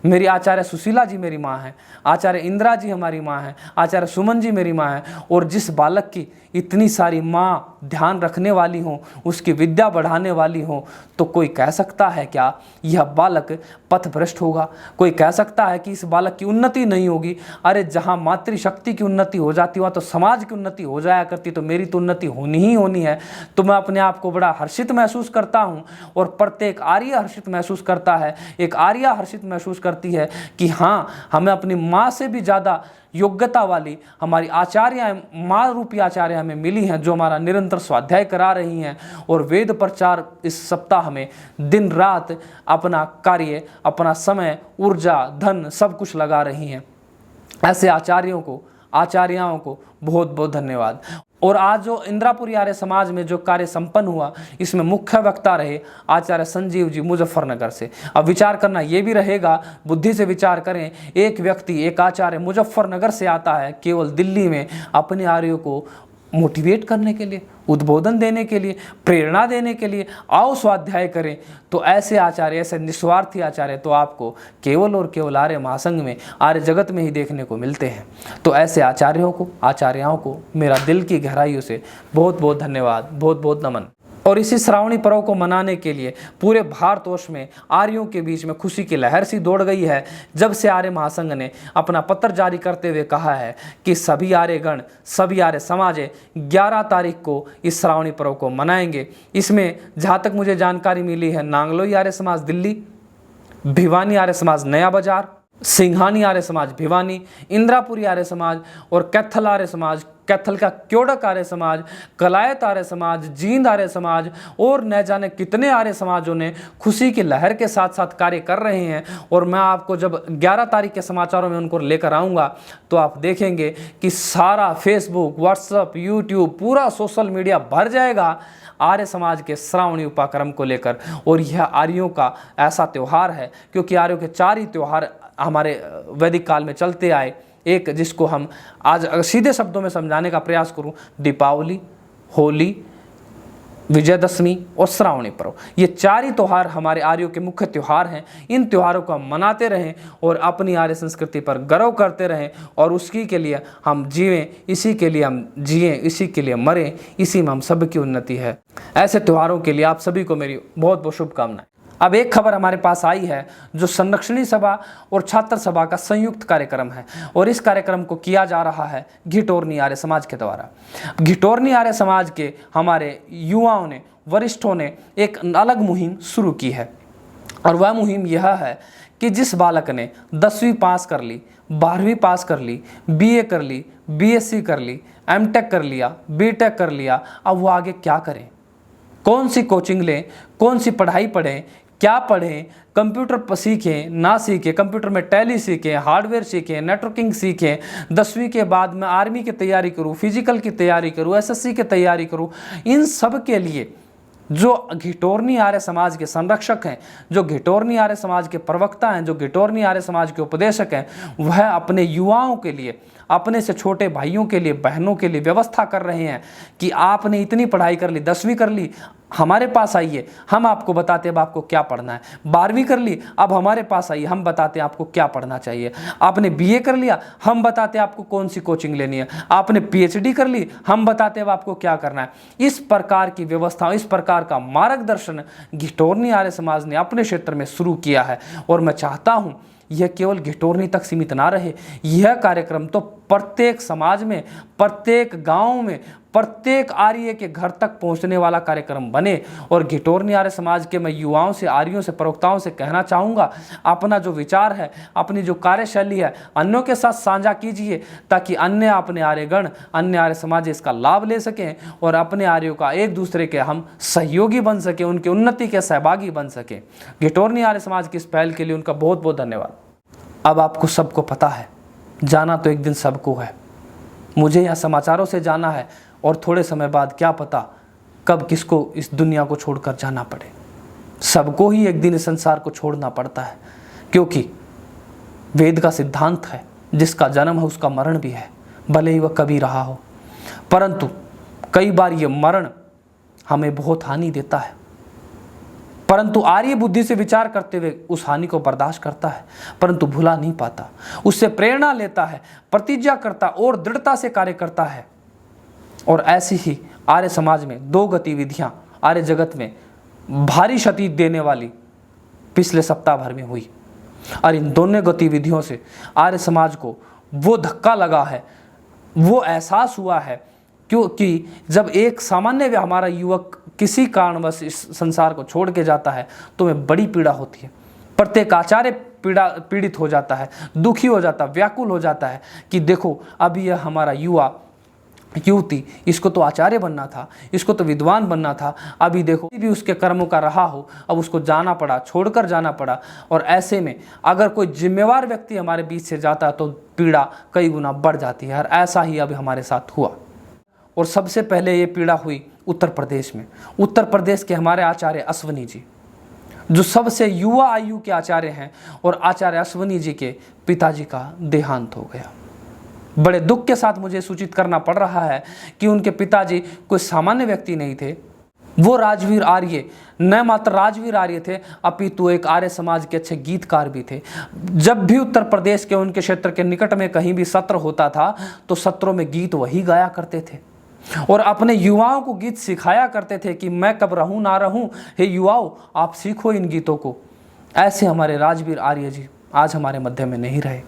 मेरी आचार्य सुशीला जी मेरी माँ है, आचार्य इंदिरा जी हमारी माँ है, आचार्य सुमन जी मेरी माँ है। और जिस बालक की इतनी सारी माँ ध्यान रखने वाली हो, उसकी विद्या बढ़ाने वाली हो, तो कोई कह सकता है क्या यह बालक पथभ्रष्ट होगा? कोई कह सकता है कि इस बालक की उन्नति नहीं होगी? अरे जहाँ मातृशक्ति की उन्नति हो जाती वहाँ तो समाज की उन्नति हो जाया करती, तो मेरी तो उन्नति होनी ही होनी है। तो मैं अपने आप को बड़ा हर्षित महसूस करता हूँ, और प्रत्येक आर्य हर्षित महसूस करता है, एक आर्य हर्षित महसूस करती है कि हाँ, हमें अपनी माँ से भी ज़्यादा योग्यता वाली हमारी आचार्य, माँ रूपी आचार्य हमें मिली हैं, जो हमारा निरंतर स्वाध्याय करा रही हैं और वेद प्रचार इस सप्ताह में दिन रात अपना कार्य, अपना समय, ऊर्जा, धन सब कुछ लगा रही हैं। ऐसे आचार्यों को, आचार्याओं को बहुत बहुत धन्यवाद। और आज जो इंद्रापुरी आर्य समाज में जो कार्य संपन्न हुआ, इसमें मुख्य वक्ता रहे आचार्य संजीव जी मुजफ्फरनगर से। अब विचार करना ये भी रहेगा, बुद्धि से विचार करें, एक व्यक्ति, एक आचार्य मुजफ्फरनगर से आता है केवल दिल्ली में अपने आर्यों को मोटिवेट करने के लिए, उद्बोधन देने के लिए, प्रेरणा देने के लिए, आओ स्वाध्याय करें। तो ऐसे आचार्य, ऐसे निस्वार्थी आचार्य तो आपको केवल और केवल आर्य महासंघ में, आर्य जगत में ही देखने को मिलते हैं। तो ऐसे आचार्यों को, आचार्याओं को मेरा दिल की गहराइयों से बहुत बहुत धन्यवाद, बहुत बहुत नमन। और इसी श्रावणी पर्व को मनाने के लिए पूरे भारतवर्ष में आर्यों के बीच में खुशी की लहर सी दौड़ गई है, जब से आर्य महासंघ ने अपना पत्र जारी करते हुए कहा है कि सभी आर्यगण, सभी आर्य समाज 11 तारीख को इस श्रावणी पर्व को मनाएंगे। इसमें जहाँ तक मुझे जानकारी मिली है, नांगलोई आर्य समाज दिल्ली, भिवानी आर्य समाज नया बाजार, सिंघानी आर्य समाज भिवानी, इंद्रापुरी आर्य समाज और कैथल आर्य समाज, कैथल का क्योड़क आर्य समाज, कलायत आर्य समाज, जींद आर्य समाज और न जाने कितने आर्य समाजों ने खुशी की लहर के साथ साथ कार्य कर रहे हैं। और मैं आपको जब 11 तारीख के समाचारों में उनको लेकर आऊँगा तो आप देखेंगे कि सारा फेसबुक, व्हाट्सएप, यूट्यूब, पूरा सोशल मीडिया भर जाएगा आर्य समाज के श्रावणी उपाकर्म को लेकर। और यह आर्यों का ऐसा त्यौहार है क्योंकि आर्यों के 4 ही त्यौहार हमारे वैदिक काल में चलते आए। एक जिसको हम आज सीधे शब्दों में समझाने का प्रयास करूं, दीपावली, होली, विजयदशमी और श्रावणी पर्व, ये 4 ही त्यौहार हमारे आर्यों के मुख्य त्यौहार हैं। इन त्योहारों को हम मनाते रहें और अपनी आर्य संस्कृति पर गर्व करते रहें और उसकी के लिए हम जीवें, इसी के लिए हम जिएं, इसी के लिए मरें, इसी में हम सबकी उन्नति है। ऐसे त्योहारों के लिए आप सभी को मेरी बहुत बहुत शुभकामनाएं। अब एक खबर हमारे पास आई है जो संरक्षणी सभा और छात्र सभा का संयुक्त कार्यक्रम है और इस कार्यक्रम को किया जा रहा है घिटोरनी आर्य समाज के द्वारा। घिटोरनी आर्य समाज के हमारे युवाओं ने, वरिष्ठों ने एक अलग मुहिम शुरू की है और वह मुहिम यह है कि जिस बालक ने 10वीं पास कर ली, 12वीं पास कर ली, BA कर ली, BSc कर ली, MTech कर लिया, BTech कर लिया, अब वो आगे क्या करें, कौन सी कोचिंग लें, कौन सी पढ़ाई पढ़ें, क्या पढ़ें, कंप्यूटर पर सीखें ना सीखें, कंप्यूटर में टैली सीखें, हार्डवेयर सीखें, नेटवर्किंग सीखें, 10वीं के बाद मैं आर्मी की तैयारी करूं, फिजिकल की तैयारी करूं, SSC की तैयारी करूं। इन सब के लिए जो घिटोरनी आर्य समाज के संरक्षक हैं, जो घिटोरनी आर्य समाज के प्रवक्ता हैं, जो घिटोरनी आर्य समाज के उपदेशक हैं, वह अपने युवाओं के लिए, अपने से छोटे भाइयों के लिए, बहनों के लिए व्यवस्था कर रहे हैं कि आपने इतनी पढ़ाई कर ली, 10वीं कर ली, हमारे पास आइए, हम आपको बताते हैं अब आपको क्या पढ़ना है। 12वीं कर ली, अब हमारे पास आइए, हम बताते हैं आपको क्या पढ़ना चाहिए। आपने BA कर लिया, हम बताते हैं आपको कौन सी कोचिंग लेनी है। आपने PhD कर ली, हम बताते हैं अब आपको क्या करना है। इस प्रकार की व्यवस्था, इस प्रकार का मार्गदर्शन घिटोरनी आर्य समाज ने अपने क्षेत्र में शुरू किया है और मैं चाहता हूँ यह केवल घिटोरनी तक सीमित ना रहे। यह कार्यक्रम तो प्रत्येक समाज में, प्रत्येक गांव में, प्रत्येक आर्य के घर तक पहुंचने वाला कार्यक्रम बने। और घिटोरनी आर्य समाज के मैं युवाओं से, आर्यों से, प्रवक्ताओं से कहना चाहूँगा, अपना जो विचार है, अपनी जो कार्यशैली है, अन्यों के साथ साझा कीजिए ताकि अन्य अपने आर्यगण, अन्य आर्य समाज इसका लाभ ले सकें और अपने आर्यों का एक दूसरे के हम सहयोगी बन सकें, उनकी उन्नति के सहभागी बन सकें। घिटोरनी आर्य समाज की इस पहल के लिए उनका बहुत बहुत धन्यवाद। अब आपको सबको पता है, जाना तो एक दिन सबको है। मुझे यहाँ समाचारों से जाना है और थोड़े समय बाद क्या पता कब किसको इस दुनिया को छोड़कर जाना पड़े। सबको ही एक दिन इस संसार को छोड़ना पड़ता है क्योंकि वेद का सिद्धांत है, जिसका जन्म है उसका मरण भी है, भले ही वह कभी रहा हो। परंतु कई बार ये मरण हमें बहुत हानि देता है, परंतु आर्य बुद्धि से विचार करते हुए उस हानि को बर्दाश्त करता है, परंतु भुला नहीं पाता, उससे प्रेरणा लेता है, प्रतिज्ञा करता और दृढ़ता से कार्य करता है। और ऐसी ही आर्य समाज में 2 गतिविधियां आर्य जगत में भारी क्षति देने वाली पिछले सप्ताह भर में हुई और इन दोनों गतिविधियों से आर्य समाज को वो धक्का लगा है, वो एहसास हुआ है क्योंकि जब एक सामान्य हमारा युवक किसी कारणवश इस संसार को छोड़ के जाता है तो हमें बड़ी पीड़ा होती है। प्रत्येक आचार्य पीड़ित हो जाता है, दुखी हो जाता है, व्याकुल हो जाता है कि देखो अभी यह हमारा युवा युवती, इसको तो आचार्य बनना था, इसको तो विद्वान बनना था, अभी देखो भी उसके कर्मों का रहा हो, अब उसको जाना पड़ा, छोड़कर जाना पड़ा। और ऐसे में अगर कोई जिम्मेवार व्यक्ति हमारे बीच से जाता है तो पीड़ा कई गुना बढ़ जाती है और ऐसा ही अभी हमारे साथ हुआ। और सबसे पहले ये पीड़ा हुई उत्तर प्रदेश में। उत्तर प्रदेश के हमारे आचार्य अश्वनी जी, जो सबसे युवा आयु के आचार्य हैं, और आचार्य अश्वनी जी के पिताजी का देहांत हो गया। बड़े दुख के साथ मुझे सूचित करना पड़ रहा है कि उनके पिताजी कोई सामान्य व्यक्ति नहीं थे, वो राजवीर आर्य, न मात्र राजवीर आर्य थे अपितु एक आर्य समाज के अच्छे गीतकार भी थे। जब भी उत्तर प्रदेश के उनके क्षेत्र के निकट में कहीं भी सत्र होता था तो सत्रों में गीत वही गाया करते थे। और अपने युवाओं को गीत सिखाया करते थे कि मैं कब रहूं ना रहूं, हे युवाओं आप सीखो इन गीतों को। ऐसे हमारे राजवीर आर्य जी आज हमारे मध्य में नहीं रहे।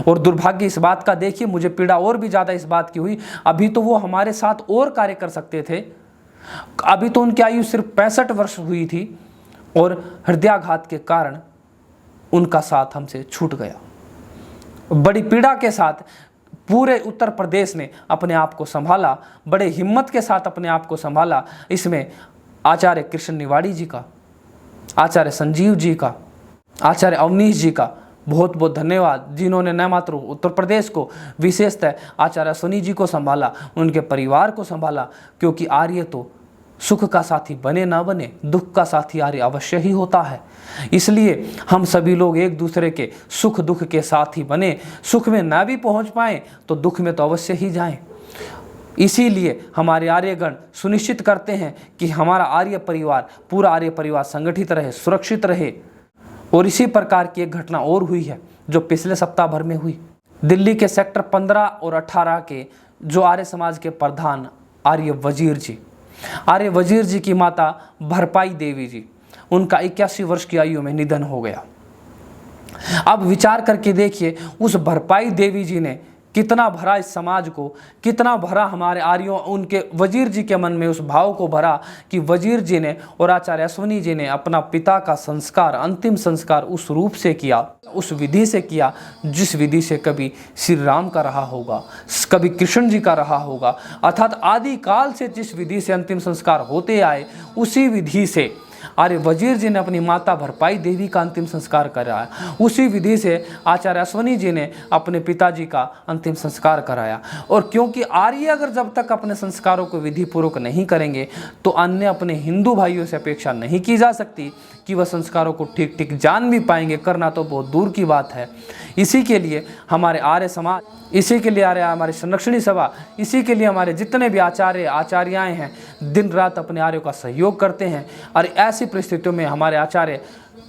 और दुर्भाग्य इस बात का, देखिए मुझे पीड़ा और भी ज़्यादा इस बात की हुई, अभी तो वो हमारे साथ और कार्य कर सकते थे, अभी तो उनकी आयु सिर्फ 65 वर्ष हुई थी और हृदयाघात के कारण उनका साथ हमसे छूट गया। बड़ी पीड़ा के साथ पूरे उत्तर प्रदेश ने अपने आप को संभाला, बड़े हिम्मत के साथ अपने आप को संभाला। इसमें आचार्य कृष्ण निवाड़ी जी का, आचार्य संजीव जी का, आचार्य अवनीश जी का बहुत बहुत धन्यवाद, जिन्होंने न मात्र उत्तर प्रदेश को, विशेषतः आचार्य अश्वनी जी को संभाला, उनके परिवार को संभाला। क्योंकि आर्य तो सुख का साथी बने ना बने, दुख का साथी आर्य अवश्य ही होता है। इसलिए हम सभी लोग एक दूसरे के सुख दुख के साथी बने, सुख में ना भी पहुंच पाएं तो दुख में तो अवश्य ही जाएं। इसीलिए हमारे आर्यगण सुनिश्चित करते हैं कि हमारा आर्य परिवार, पूरा आर्य परिवार संगठित रहे, सुरक्षित रहे। और इसी प्रकार की एक घटना और हुई है जो पिछले सप्ताह भर में हुई। दिल्ली के सेक्टर 15 और 18 के जो आर्य समाज के प्रधान आर्य वजीर जी, आर्य वजीर जी की माता भरपाई देवी जी, उनका 81 वर्ष की आयु में निधन हो गया। अब विचार करके देखिए उस भरपाई देवी जी ने कितना भरा इस समाज को, कितना भरा हमारे आर्यों, उनके वजीर जी के मन में उस भाव को भरा कि वजीर जी ने और आचार्य अश्वनी जी ने अपना पिता का संस्कार, अंतिम संस्कार उस रूप से किया, उस विधि से किया जिस विधि से कभी श्री राम का रहा होगा, कभी कृष्ण जी का रहा होगा, अर्थात आदि काल से जिस विधि से अंतिम संस्कार होते आए उसी विधि से आर्य वजीर जी ने अपनी माता भरपाई देवी का अंतिम संस्कार कराया। उसी विधि से आचार्य अश्वनी जी ने अपने पिताजी का अंतिम संस्कार कराया। और क्योंकि आर्य अगर जब तक अपने संस्कारों को विधि पूर्वक नहीं करेंगे तो अन्य अपने हिंदू भाइयों से अपेक्षा नहीं की जा सकती कि वह संस्कारों को ठीक ठीक जान भी पाएंगे, करना तो बहुत दूर की बात है। इसी के लिए हमारे आर्य समाज, इसी के लिए हमारी संरक्षणी सभा, इसी के लिए हमारे जितने भी आचार्य आचार्याएँ हैं दिन रात अपने आर्यों का सहयोग करते हैं। और ऐसी परिस्थितियों में हमारे आचार्य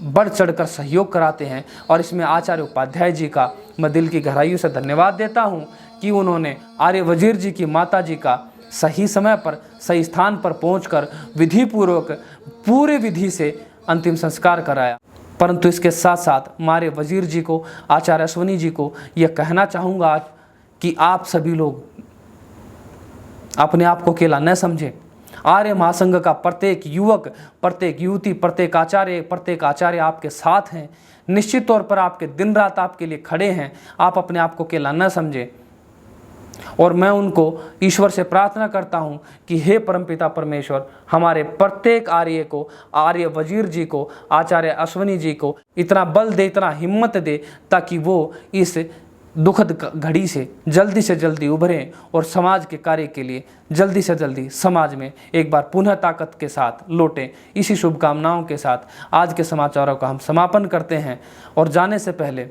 बढ़ चढ़कर सहयोग कराते हैं। और इसमें आचार्य उपाध्याय जी का मैं दिल की गहराइयों से धन्यवाद देता हूँ कि उन्होंने आर्य वजीर जी की माता जी का सही समय पर सही स्थान पर पहुँचकर विधि पूर्वक पूरे विधि से अंतिम संस्कार कराया। परंतु इसके साथ साथ हमारे वजीर जी को, आचार्य अश्वनी जी को यह कहना चाहूँगा कि आप सभी लोग अपने आप को अकेला न समझें। आर्य महासंघ का प्रत्येक युवक, प्रत्येक युवती, प्रत्येक आचार्य आपके साथ हैं, निश्चित तौर पर आपके दिन रात आपके लिए खड़े हैं। आप अपने आप को अकेला न समझें। और मैं उनको ईश्वर से प्रार्थना करता हूं कि हे परमपिता परमेश्वर, हमारे प्रत्येक आर्य को, आर्य वजीर जी को, आचार्य अश्वनी जी को इतना बल दे, इतना हिम्मत दे ताकि वो इस दुखद घड़ी से जल्दी उभरें और समाज के कार्य के लिए जल्दी से जल्दी समाज में एक बार पुनः ताकत के साथ लौटें। इसी शुभकामनाओं के साथ आज के समाचारों का हम समापन करते हैं। और जाने से पहले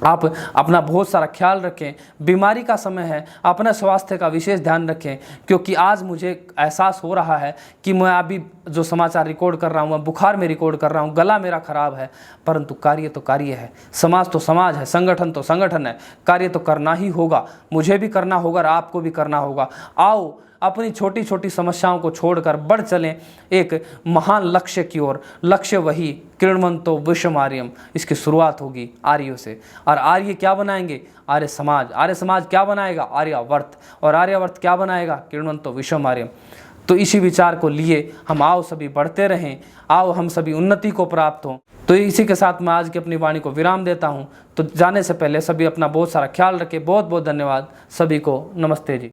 आप अपना बहुत सारा ख्याल रखें। बीमारी का समय है, अपने स्वास्थ्य का विशेष ध्यान रखें। क्योंकि आज मुझे एहसास हो रहा है कि मैं अभी जो समाचार रिकॉर्ड कर रहा हूँ, बुखार में रिकॉर्ड कर रहा हूँ, गला मेरा खराब है, परंतु कार्य तो कार्य है, समाज तो समाज है, संगठन तो संगठन है। कार्य तो करना ही होगा, मुझे भी करना होगा और आपको भी करना होगा। आओ अपनी छोटी छोटी समस्याओं को छोड़कर बढ़ चलें एक महान लक्ष्य की ओर। लक्ष्य वही कृण्वन्तो विश्वम आर्यम, इसकी शुरुआत होगी आर्यों से। और आर्य क्या बनाएंगे? आर्य समाज। आर्य समाज क्या बनाएगा? आर्यावर्त। और आर्यावर्त क्या बनाएगा? कृण्वन्तो विश्वम आर्यम। तो इसी विचार को लिए हम आओ सभी बढ़ते रहें, आओ हम सभी उन्नति को प्राप्त हों। तो इसी के साथ मैं आज की अपनी वाणी को विराम देता हूं। तो जाने से पहले सभी अपना बहुत सारा ख्याल रखें। बहुत बहुत धन्यवाद सभी को। नमस्ते जी।